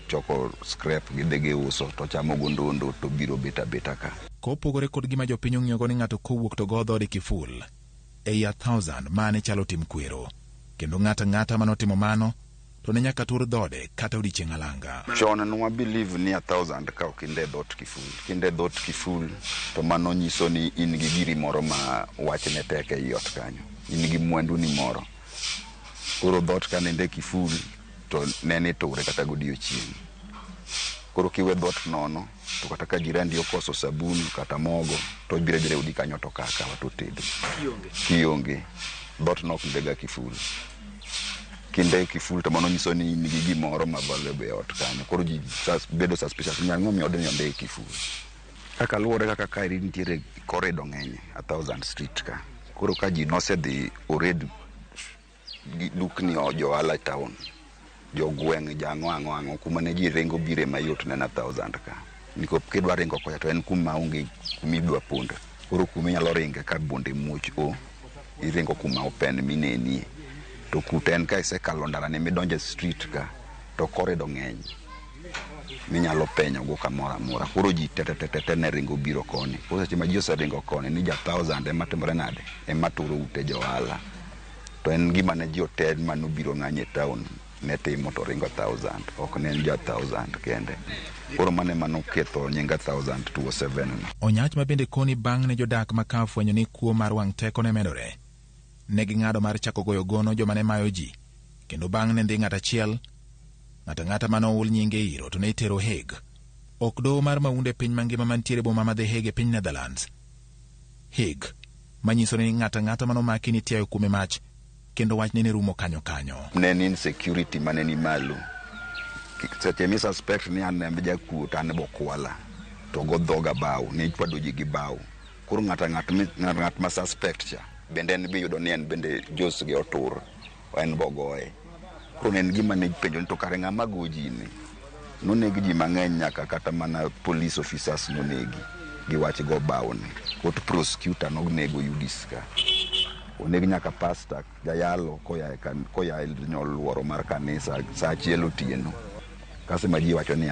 choko scrap gidege uso to chamo gondondo to biro beta ka. Kopogore kod gima jopiny ong'iyogo ni ng'ato kowuok to go dhode kiful. Ei 1000 mane chalo tim kwero. Kendo ng'ata manotimo mano to ne nyaka tur dhode kata odiechieng' alanga. Chon nwa believe ni 1000 ka okinde dhot kiful. Kinde dhot kiful to mano nyiso ni in gi giri moro ma wachne tek e iot kanyo. In gi mwandu ni moro. Koro dhot ka nende kiful to nene tore kata godiochieng'. Koro kiwe dhot nono to kata ka jirandi okoso sabun kata mogo to bire udi kanyo to kaka to tedo. Kionge. Dhot nok ndega kiful. Kinde kiful to mano nyiso ni in gi gimoro ma valuable e ot kanyo. Koro ji bedo suspicious nyang'o mi odeni onde kiful. Kaka luore kaka kairi nitiere corridor ng'eny 1000 street ka. Koro ka ji nosedhi already dukni ojo ala town. Jo gweng' jang'o kuma ne ji rengo bire mayot ne na 1000 ka. Niko kidwa ringo koya to en kuma onge kumidwa ponde. Koro kuma nyalo ringe ka bonde muoch iringo kuma open mineni. To kuten ka isekalo ndara ne midonje street ka to corridor ng'eny. Minyalo penyo go kamora mora. Koro ji tete ne ringo biro koni. Koro seche ma ji oseringo koni ni ja 1000 ema timore nade ema turo ute johala. To en gima ne ji oted manu biro ng'anye town ne timo to ringo 1000 ok ne ja 1000 kende. Koro mano ketho nyinga 1027. Onyach ma bende koni bang' ne jodak maka fwenyo ni kuo mar wang' teko ne medore. Ne ging'ado mar chako goyo gono joma ne mayo ji. Kendo bang' ne ndhi ng'at achiel ng'ata manoul nyinge iro to ne itero Hague. Ok doho mar maunde piny mangima mantiere boma ma The Hague e piny Netherlands. Hague manyiso ni ng'ata manomaki ni tiayo kume mach kendo wach ne rumo kanyo. Ne ni insecurity mane ni malo. Seche mi suspect ni an ne jakuo to an bokwala to go dhoga baw ne ichwado ji gi baw. Koro ng'at ma suspect cha bende en biyudo ni en bende jos gi otur en bogoe. Koro en gima ne penjo to kare ng'ama goji ni nonegi ji mang'eny nyaka kata mana police officers nonegi gi wach go baw ni. Court prosecutor nonego Yudis ka. Onegi nyaka pastor jayalo koya nyoluoro mar kanisa sa achiel otieno. Kase ma ji wacho ni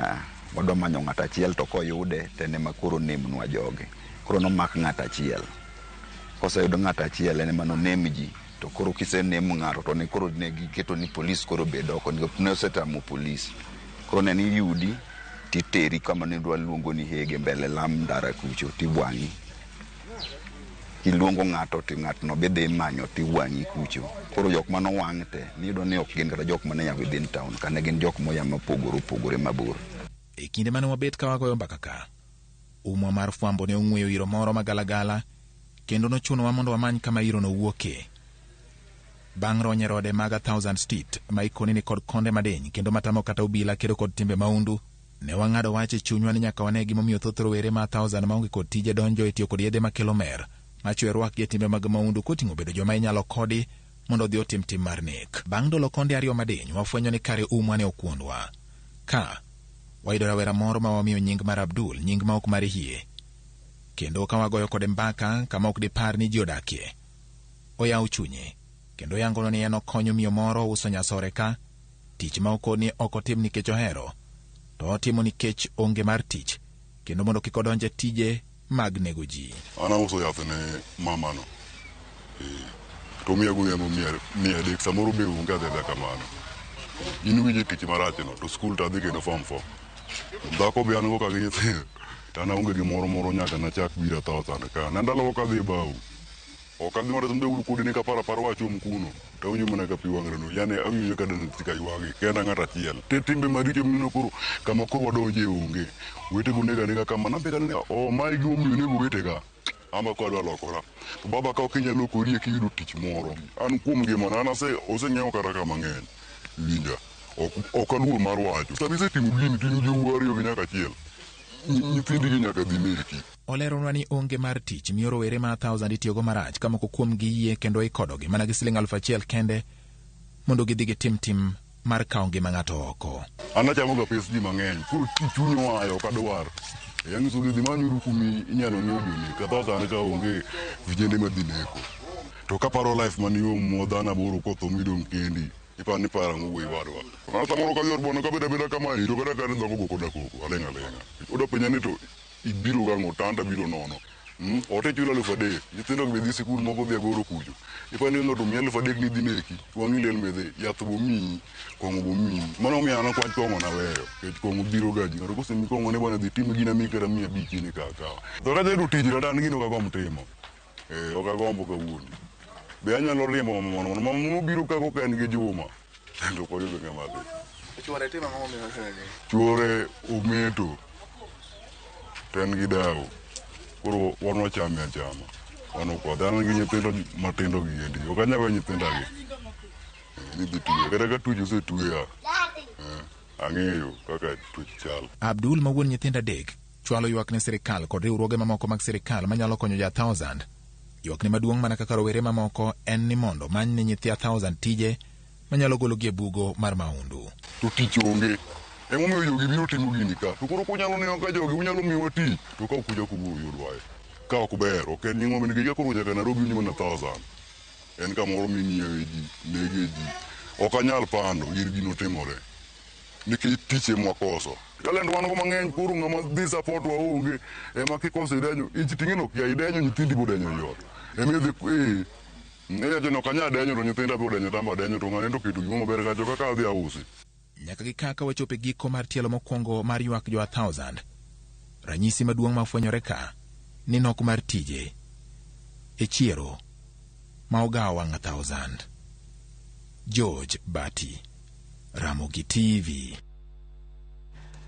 wadwa manyo ng'at achiel to koyude tene makoro nemnwa joge. Koro nomak ng'at achiel. Koseyudo ng'at achiel ene mano nem ji to koro kisenem ng'ato to ne koro ne giketo ni polis koro bedo oko ne osetamo polis. Koro ne ni yudi titeri kama ne dwa luongo ni Hague mbele lam ndara kucho tiwang'i. Kiluongo ng'ato ti ng'atno be dhi manyo tiwang'i kucho. Koro jok mano wang' te niyudo ni ok gin kata jok mane ya within town kane gin jok moya mopogore mabor. E kinde mane wabet ka wagoyo mbaka ka, umwa mar fwambo ne ong'weyo iro moro magalagala kendo nochunowa mondo wamany kama iro nowuoke. Bang' ronye rode mag 1000 street ma ikoni ni kod konde madeny kendo matamo kata obila kedo kod timbe maundu, ne wang'ado wach e chunywa ni nyaka wane gimomiyo thoth rowere ma 1000 maonge kod tije donjo e tiyo kod yedhe makelo mer machwe rwakgi e timbe mag maundu koting'o bedo joma inyalo kodi mondo odhi otim tim mar nek. Bang' dolo konde ariyo madeny wafwenyo ni kare umwa ne okuondwa. Ka wayudo rawera moro ma wamiyo nying mar Abdul, nying ma ok mar hie. kendo ka wagoyo kode mbaka kama ok dipar ni ji odakie. Oyaw chunye kendo yangono ni en okonyo miyo moro uso nyasore ka, tich ma okoni ok otim nikech ohero, to otimo nikech onge mar tich, kendo mondo kik odonje tije mag nego ji. Ana uso yath ne mamano. To miya goyamo miya adek samoro be onge adhedha kamano. In winje tich marachno to skul to adhi kendo form 4. Dhako be an go ka gi nyithindo. To ana onge gimoro moro nyaka nachak bira 1,000 ka. Nandalo ka dhi bau. Ok adhi mara tumbe kudi ni kapara wachom kuno. To awinjo mana ka pi wang'reno. Yani awinjo ka dana tika ywagi. Kenda ng'at achiel. Timbe maricho mino koro kama koro wadonje onge. Wete go nega kama nambe kanene mai gi omiyo nego wete ka. Ama kwa dwa lokora. To baba ka okinya lokori ki yudo tich moro. An kuom ngimana an oseng'eyo kata kama ng'eny. Winja. Ok aluor mar wacho. Sabise timo gini tin jowuoyo gi nyaka achiel. Nyithindgi nyaka dhi meki. Oleronwa ni onge mar tich miyo rowere ma 1,000 itiyogo marach ka moko kuom gi yie kendo ikodogi mana gi siling 1,000 kende mondo gidhi gitim mar kawo ngima ng'ato oko. An achamo ga pes ji mang'eny. Koro chuny wayo ok adwar. Yangiso gidhi manyo rukumi inyalo ng'eyo joni ka 1,000 ka onge vijende madhi neko. To kaparo life man yo modhana boro kotho midong kendi. Ipani para ng'uwe wadwa. Kana samoro ka yor bono ka beda kama to kada ka ndako go koda koko alenga. Oda penyani to ibiro ga ngotanda biro nono. Ote chulo 3,000. Nyithindo be dhi sikul moko dhi agoro kujo. Ipani no to 3,000 ni dhi neki. Wangi lel medhe yath bomi kongo bomi. Mano mi ana kwa kongo na weyo. Ke kongo biro gaji. Ngaro ko semi kongo ne bana dhi tim gina mi kara 500 ni kaka. To ka jedu tijira dan gino ka gom timo. Oka gombo ka wuoni. Be anyalo limo mono biro ka ko kan gi juma. To ko yudo ngama be. Chuore tema mamo mi wasene. Chuore umeto. Ten gi dawo. Koro wano chama. Wano kwa dana gi nyithindo matindo gi endi. Ok anyago nyithindo gi. Ni dhi tuye. Kata ka tuye se tuye. Ang'eyo kaka tuye chal. Abdul ma wuon nyithindo adek chwalo ywak ne sirikal kod riwruoge mamoko mag sirikal manyalo konyo ja 1,000. Ywak ne maduong' mana kaka rowere mamoko en ni mondo many ne nyithi 1,000 tije manyalo golo gi e bugo mar maundu. To tich onge. Emomiyo jogi biro timo gini ka. To koro kunyalo neno ka jogi unyalo miyo tich. To ka okuja kubuyo yudwaye. Ka ok ber, ok en nyingo min giga koro nyaka Nairobi ni mana 1,000. En kamoro ming'iewe ji, nege ji. Ok anyal pando gir gino timore. Nikech tiche mwakoso. Kalendo wan go mang'eny koro ng'ama dhi support wa onge. Ema kikoso idenyo, ich ting'eno kia idenyo nyithindi bodenyo yot. Emi dhi no kanya denyo to nyithinda be odenyo tamba denyo to ng'ane to keto gimo maber ka joka ka dhi ausi. Nyaka gi kaka wachope giko mar tielo mokwongo mar ywak jo 1,000. Ranyisi maduong' mafwenyore ka ni nok mar tije e chiero ma ogawa wang' 1,000. George Bati, Ramogi TV.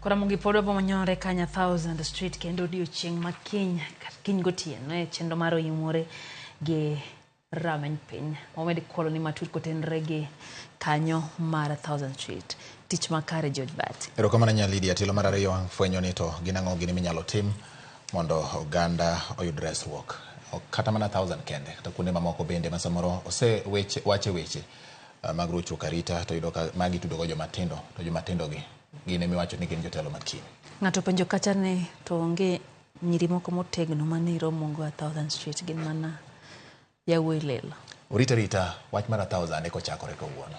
Ramogi pod wamonyore kanya 1,000 street kendo odiochieng' ma kiny gotieno e chenro mar oyimore gi ramen piny. Omedi kwalo ni matut kotenre gi kanyo mar 1,000 street. Tich makare George Bati. Erokamano Nyalidi, atilo mar ariyo fwenyo ni to ginang'o gini minyalo tim mondo oganda oyud resruok. Kata mana 1,000 kende. Kata kuonde mamoko bende masamoro ose weche mag ruchruok arita to yudo ka magi tudogo jomatindo. To jomatindo gi gine miwacho ni gin jotelo makini. Ng'ato penjo kacha ne to onge nyiri moko motegno mane romongo 1,000 street gin mana yawuoyi lelo. Rita wach mar 1,000 eko chakore kawuono.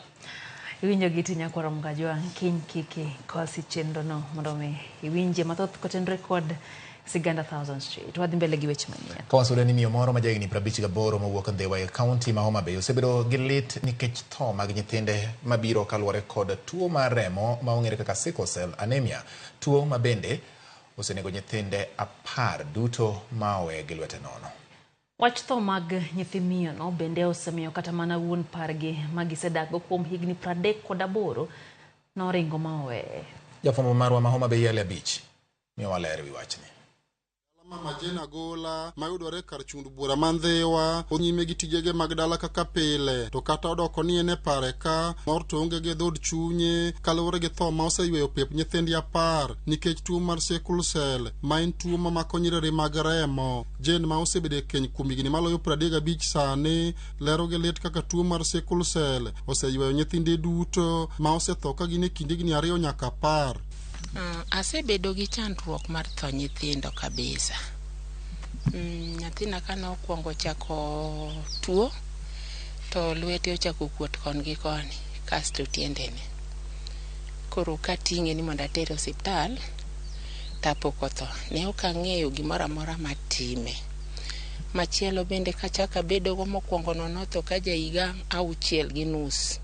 Iwinjo giti nyakwaro mgajwa kiny kiki kosi chenro no mondo me iwinje mathoth kotenre kod siganda 1,000 street. Wadhi mbele gi weche manyien. Kawasudo ni miyo moro ma jahigni 58 mawuok Ndhewa County ma Homa Bay osebedo gi lit nikech tho mag nyithinde mabiro kaluwore kod tuo mar remo ma ong'ere kaka sickle cell anemia, tuo ma bende osenego nyithinde 10 duto ma owe gi lwete nono. Wach tho mag nyithi miyo no bende osemiyo kata mana wuon pargi magisedago kuom higni 38 noringo ma owe. Jafwambo marwa ma Homa Bay Ale Beach miyo waler wi wachni. Majena gola mayudore kar chund bura mandhewa onyime gi tijege mag dala kaka pile to kata odoko ni ene pare ka mor to onge ge dhod chunye kaluwore gi tho ma oseyweyo pep nyithindi 10 nikech tuo mar sickle cell ma en tuo ma mako nyiriri mag remo. Jen ma osebedo e keny kuom higni maloyo 35 sani lero gi lit kaka tuo mar sickle cell oseyweyo nyithinde duto ma osetho ka gin e kinde higni 2 nyaka 10. Asebedo gi chandruok mar tho nyithindo kabisa. Nyathina kane okuongo chako tuo to lwete ochako kuot kon gi koni kasto tiendene. Koro kating'e ni mondo atere osiptal tapok otho. Ne ok ang'eyo gimoro amora matime. Machielo bende kachaka bedo go mokwongo notho ka higa 6.5.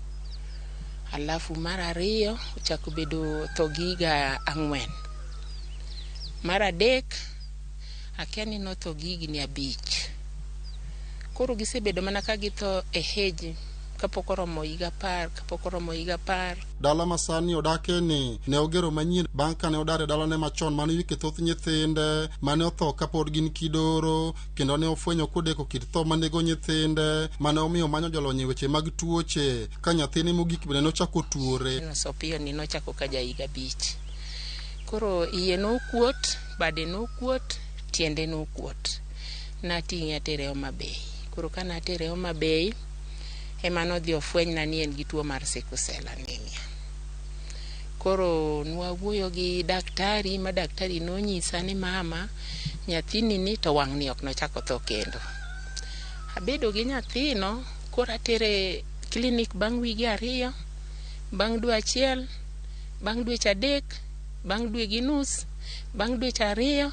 Alafu mar ariyo ochako bedo tho higa 4. Mar adek akia ni notho higni 5. Koro gisebedo mana ka githo e heji kapok oromo higa 10, kapok oromo higa 10. Dala masani odake ni ne ogero manyien bang' kane odare dalane machon mane wike thoth nyithinde mane otho kapod gin kidoro, kendo ne ofwenyo kodeko kit tho manego nyithinde mane omiyo manyo jolony weche mag tuoche ka nyathine mogik bende nochako tuore. Sopio ni nochako ka higa 5. Koro iye nokuot, bade nokuot, tiende nokuot. Nating'e atere Homa Bay. Koro kana atere Homa Bay ema nodhi ofweny na ni en gi tuo mar sickle cell anemia. Koro nwawuoyo gi daktari, ma daktari nonyisa ni mama nyathini ni to wang' ni ok nochako tho kendo. Abedo gi nyathino koro atere klinik bang' wige 2, bang' dwe 1, bang' dweche 3, bang' dwe gi nus, bang' dweche 2,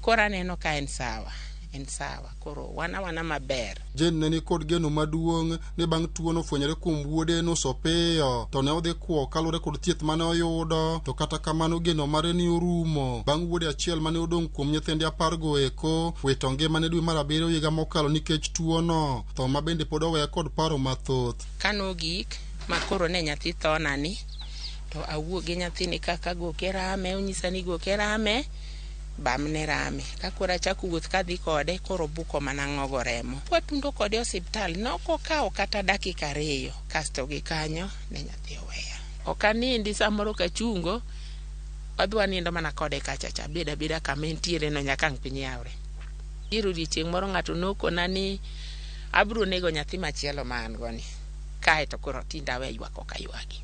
koro aneno ka en sawa. En sawa, koro wana maber. Jen neni kod geno maduong' ni bang' tuo nofwenyore kuom wuode nosopeyo to ne odhi kuo kalure kod thieth mane oyudo, to kata kamano geno mare ni orumo bang' wuode achiel mane odong' kuom nyithinde 10 go eko wito ngimane dwe mar 7 higa mokalo nikech tuo no, to ma bende pod oweye kod paro mathoth. Kano gik makoro ne nyathi thona ni to awuo gi nyathini kaka goke rame, onyisa ni goke rame bamne rame. Kakora chako wuoth kadhi kode koro buko mana ng'ogo remo. Watundo kode osiptal noko kao kata dakika 2 kasto gi kanyo ne nyathi oweya. Okanindi samoro kachungo adwa nindo mana kode kachacha beda kama entiere no nyaka ang' piny yawre. Iro chieng' moro ng'ato nokona ni abro nego nyathi machielo ma an goni. Kae to koro tinda we ywak ok aywagi.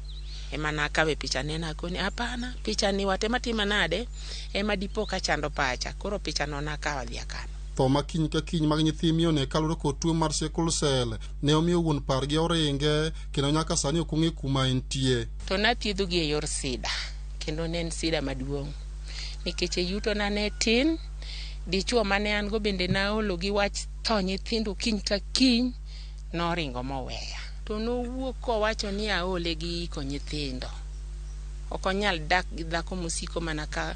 Ema nakawe picha nena koni hapana picha ni watema tima nade ema dipo ka chando pacha koro picha no nakawa liakano. Tho makiny ka kiny mag nyithi miyo ne kalure kod tuo mar sickle cell ne omiyo wuon pargi oringe kendo nyaka sani ok ong'e kuma entie. To nathiedho gi e yor sida kendo ne en sida maduong' nikech yuto na ne tin, dichuo mane an go bende naolo gi wach tho nyithindo kiny ka kiny noringo moweya. To nowuok kowacho ni aole gi iko nyithindo. Ok onyal dak gi dhako mosiko mana ka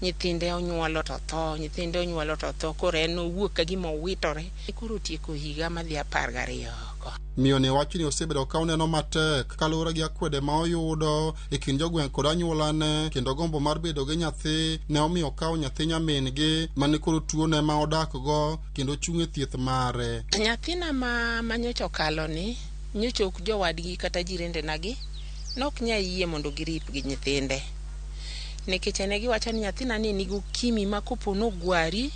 nyithinde onyuolo to tho, nyithinde onyuolo to tho, koro en nowuok ka gima owitore. Koro tieko higa madhi 12 oko. Miyo ne wacho ni osebedo ka oneno matek kalure gi akwede ma oyudo e kind jogweng' kod anyuolane, kendo gombo mar bedo gi nyathi ne omiyo kawo nyathi nyamin gi mane koro tuo ne ma odak go kendo chung' e thieth mare. Nyathina ma nyocha okalo ni nyocha ok jowadgi kata jirende nagi nok nya yie mondo girip gi nyithinde. Nikech ne giwacho ni nyathina ni nigo kimi ma kopo no gwari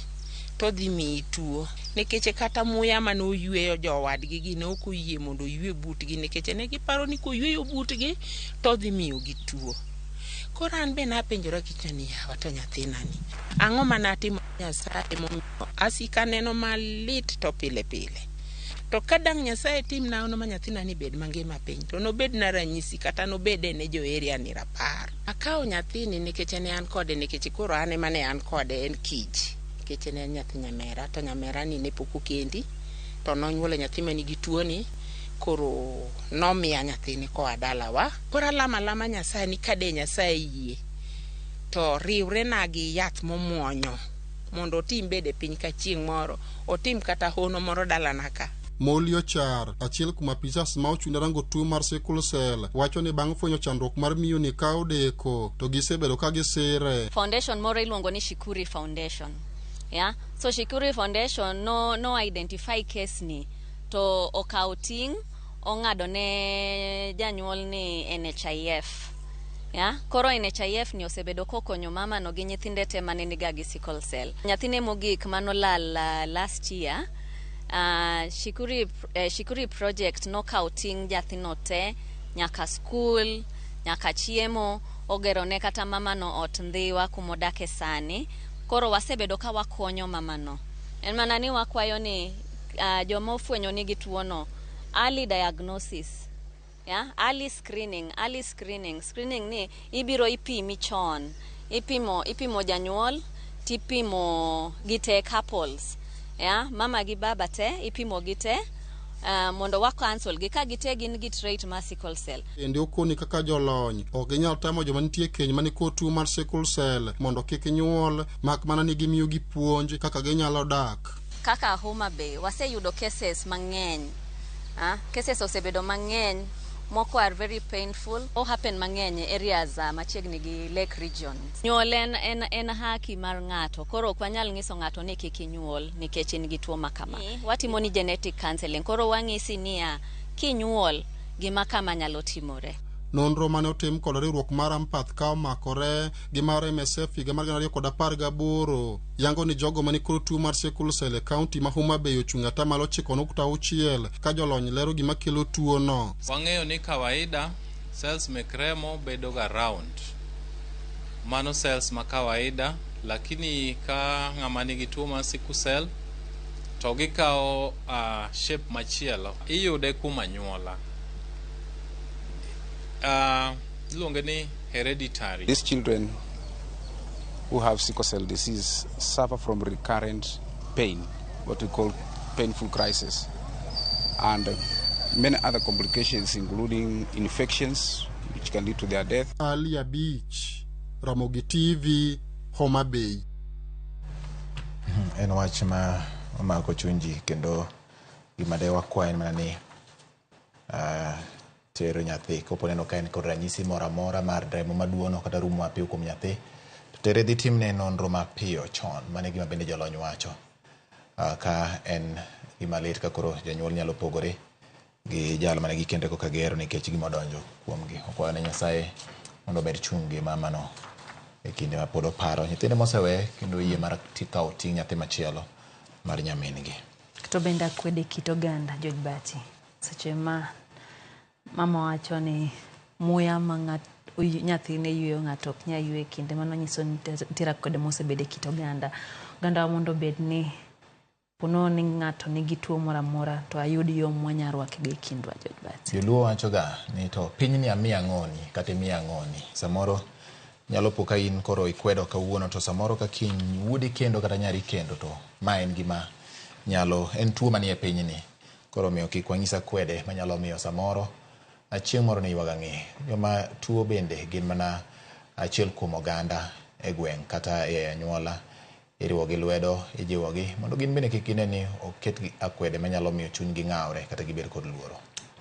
to dhi mi tuo. Nikech kata muya ma no yweyo jowadgi gi ne ok oyie mondo ywe butgi nikech ne giparo ni ko yweyo butgi to dhi miyo gi tuo. Koro an be napenjora kichani yawa to nyathina ni ang'o manatimo Nyasaye momiyo asika neno malit to pile pile. To kadang Nyasaye tim na ono ma nyathina ni bed mangima piny to no bed na ranyisi kata no bede ne jo area ni rapar. Akawo nyathini nikech ne an kode nikech koro an ema ne an kode en kich. Nikech ne nyathi nyamera to nyamera ni ne pok okendi to nonyuolo nyathi ma nigi tuo ni koro nomiya nyathini koa dalawa. Koro alama Nyasaye ni kade Nyasaye yie to riwre na gi yath momuonyo mondo otim bede piny ka chieng' moro otim kata hono moro dalana ka. Molio Char, achiel kuom apisas ma ochung' rango tuo mar sickle cell, wacho ni bang' fwenyo chandruok mar miyo ni kawo deko to gisebedo ka gisire. Foundation moro iluongo ni Shikuri Foundation. Yeah? So Shikuri Foundation no identify case ni to okawo ting' ong'ado ne janyuol ni NHIF. Yeah? Koro NHIF ni osebedo kokonyo mama no gi nyithinde te mane niga gi sickle cell. Nyathine mogik manolal last year. Shikuri project no kauting jathino te nyaka school, nyaka chiemo, ogero ne kata mama no ot ndhiwa kumodake sani. Koro wasebedo ka wakonyo mama no. En mana ni wakwayo ni joma ofwenyo nigi tuono early diagnosis. Yeah, early screening. Screening ni ibiro ipimi chon. Ipimo janyuol, tipimo gite couples. Yeah, mama gi baba te ipimo gite mondo wa cancel gi ka gite gin gi trait mar sickle cell. Ende okoni kaka jolony ok ginyal tamo joma nitie keny mani kod tuo mar sickle cell mondo kik nyuol mak mana ni gimiyo gi puonj kaka ginyalo dak. Kaka Homa Bay waseyudo cases mang'eny. Cases osebedo mang'eny, moko are very painful. Happen mang'eny e areas machiegni gi Lake region. Nyuol en haki mar ng'ato. Koro ok wanyal ng'iso ng'ato ni kik inyuol nikech in gi tuo makama. Watimo ni genetic counseling. Koro wang'isi niya kinyuol gima kama nyalo timore. Nonro mane otim kod riwruok mar Ampath ka omakore gi mar MSF higa mar 2018 yango ni jogo mani kod tuo mar sickle cell e kaunti ma Homa Bay ochung' atamalo 9.6 ka jolony lero gima kelo tuo no. Wang'eyo ni kawaida cells mek remo bedo ga round. Mano cells ma kawaida, lakini ka ng'ama nigi tuo mar sickle cell to gikawo shape machielo. Iyude kuma nyuola. Hereditary. These children who have sickle cell disease suffer from recurrent pain, what we call painful crisis, and many other complications including infections which can lead to their death. Alia Beach, RamogiTV, Homa Bay. En wach ma ko chunji kendo gimadewa kwa en manani tero nyathi kopo neno ka en kod ranyisi moro amora mar remo maduono kata rumo mapiyo kuom nyathi to tere dhi timne nonro mapiyo chon. Mane gima bende jolony wacho ka en gima lit ka koro janyuol nyalo pogore gi jal mane gikende koka gero nikech gima odonjo kuomgi. Okwayo ne Nyasaye mondo obed chunggi mamano e kinde ma pod oparo nyithinde mosewe kendo yie mar kawo ting' nyathi machielo mar nyamingi. To bende akwede kit oganda George Bati seche ma mama wacho ni muya ma nyathine yweyo ng'ato ok nya ywe kinde mano nyiso ni tira kod mosebede kit oganda mondo bed ni pono ni ng'ato nigi tuo moro amora to ayud yo mwanyarwak gi kindwa George Bati. Joluo wacho ga ni to piny ni amiya ng'oni kata miya ng'oni. Samoro nyalo po ka in koro ikwedo kawuono to samoro ka kiny wuodi kendo kata nyari kendo to ma en gima nyalo en tuo manie piny ni. Koro miyo kik wanyisa kwede manyalo miyo samoro achieng' moro ni ywaga ng'e. Joma tuo bende gin mana achiel kuom oganda e gweng' kata e anyuola. Iriwo gi lwedo, ijiwo gi mondo gin bende kik gine ni oket akwede manyalo miyo chuny gi ng'awre kata gibed kod luoro.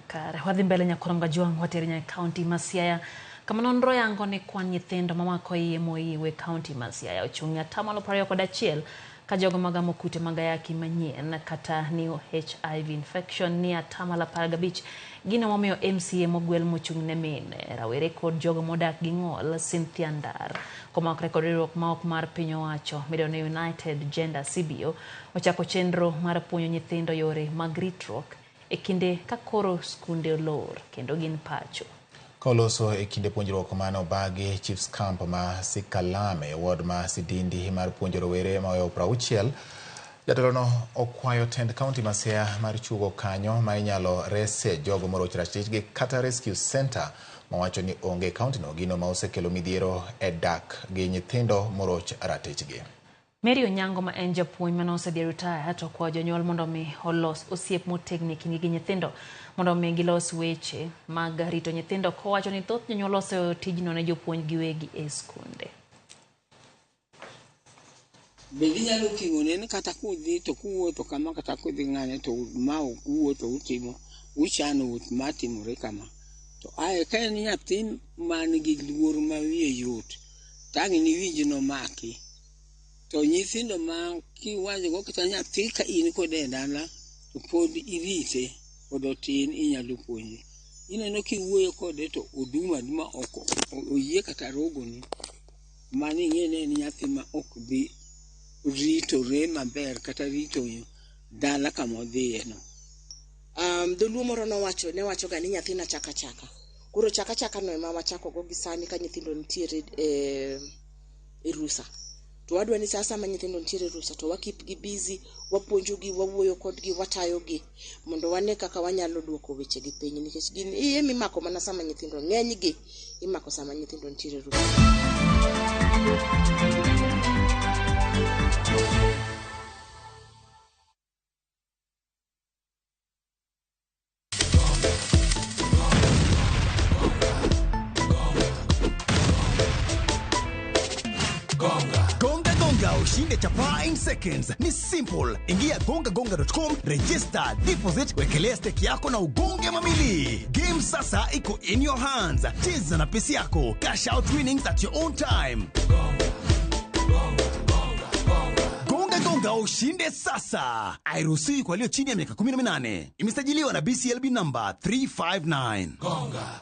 Kare wadhi mbele Nyakoronga Juang wateri nya kaunti ma Siaya. Kama nonro yango ni kwan nyithindo mamako iye moiwe kaunti ma Siaya ochung' atamalo 21 ka jogo magamo kute magayaki manyien kata ni HIV infection ni atamalo 15 gino momiyo MCA mogwel mochung' ne mine rawere kod jogo modak gi ng'ol Cynthia Ndar komakre kod riwruok ma ok mar piny owacho midone United Gender CBO ochako chenro mar puonjo nyithindo yore mag ritruok e kinde ka koro skunde olor kendo gin pacho. Koloso e kinde puonjruok mano bagi Chiefs Camp ma Sikalame ward ma Sidindi mar puonjo rowere ma oyo 60 jatelono okwayo tend county ma Siaya mar chugo kanyo ma inyalo rese jogo moroch ratich kata rescue center mawacho ni onge county no gino ma osekelo midhiero e dak gi nyithindo moroch ratichgi. Mary Onyango ma en japuonj mano osedhi retire to kwa jonyuol mondo mi olos osiep motegni kinde gi nyithindo mondo mi gilos weche mag rito nyithindo kowacho ni thoth jonyuol oseyo tijno ne jopuonj giwegi e skunde. Bende nyalo ting'one ni kata kudhi to kuwuotho kama kata kudhi ng'ane to ma wuotho utimo uchano wuoth matimore kama to ae ka en nyathi man gi luor ma wiye yot tang' ni winj no maki to nyithindo ma kiwajogo kata nyathi ka in kode dala to pod irite pod otin inyalo puonje. Ineno kiwuoyo kode to oduma oko oyie kata rogoni mani ng'ene ni nyathi ma ok bi ritore maber kata rito dala kama odhiye no. Dholuo moro ne wacho ga ni nyathina chaka koro chaka no ema wachako go gi sani ka nyithindo nitiere e rusa to wadwa ni sasa ma nyithindo ntiere rusa to wakip gi busy, wapuonjogi, wawuoyo kodgi, watayogi mondo wane kaka wanyalo duoko weche gi piny nikech gin iye mimako mana sama nyithindo ng'eny gi imako sama nyithindo ntiere rusa. Ushinde chapa in seconds. Ni simple. Ingia gonga.com, register, deposit, wekelea stake yako na ugonge mamili. Game sasa iko in your hands. Cheza na pesi yako. Cash out winnings at your own time. Gonga ushinde sasa. Hairuhusiwi kwa walio chini ya miaka 18. Imesajiliwa na BCLB number 359. Gonga.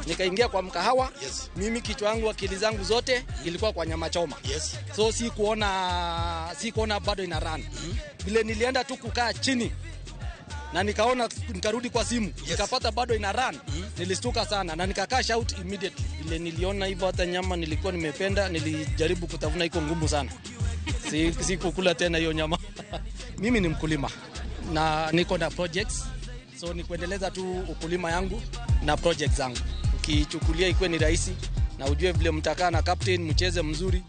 Nikaingia kwa mkahawa, mimi kichwa yangu akili zangu zote ilikuwa kwa nyama choma. So si kuona bado ina run. Vile nilienda tu kukaa chini na nikarudi kwa simu, nikapata bado ina run. Nilistuka sana na nikakaa shout immediately. Vile niliona hivyo hata nyama nilikuwa nimependa, nilijaribu kutafuna iko ngumu sana. Si kukula tena hiyo nyama. Mimi ni mkulima na niko na projects. So ni kuendeleza tu ukulima yangu na projects zangu. Ukichukulia ikuwe ni rahisi na ujue vile mtakaa na captain mcheze mzuri,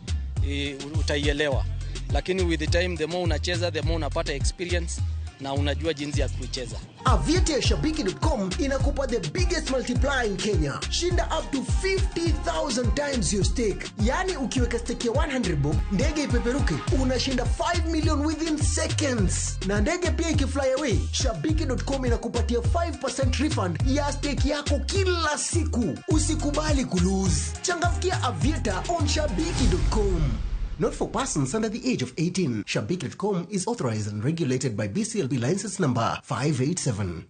utaielewa. Lakini with the time, the more unacheza, the more unapata experience na unajua jinsi ya kuicheza. Aviete ya Shabiki.com inakupa the biggest multiplier in Kenya. Shinda up to 50,000 times your stake. Yani ukiweka stake ya 100 bob, ndege ipeperuke, unashinda 5 million within seconds. Na ndege pia ikifly away, Shabiki.com inakupatia 5% refund ya stake yako kila siku. Usikubali kulose. Changamkia Aviete on Shabiki.com. Not for persons under the age of 18. Shabiki.com is authorized and regulated by BCLB license number 587.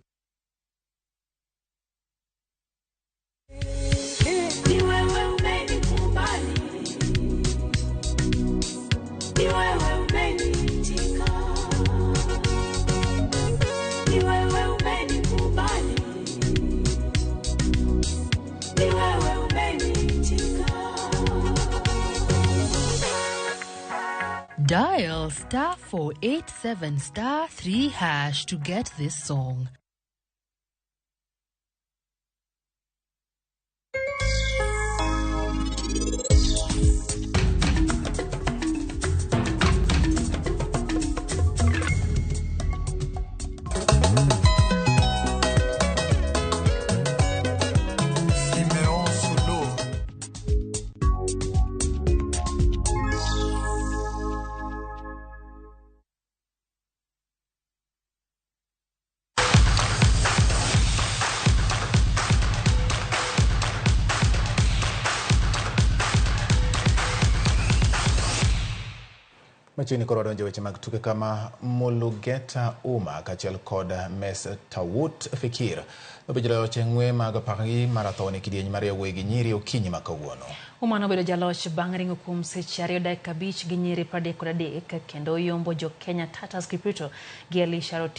Dial *487*3# to get this song. Machini koro donjo weche mag tuke kama Mulugeta Uma kachiel kod Mes Tawut Fikir. Obejolo chengwe mag pagi marathon kidieny mar yawuoyi gi nyiri okinyi makawuono. Uma nobedo jaloch bang' ringo kuom seche 2:05 gi nyiri 33 kendo yombo jo Kenya Tatas Kipruto gi Elisha Roti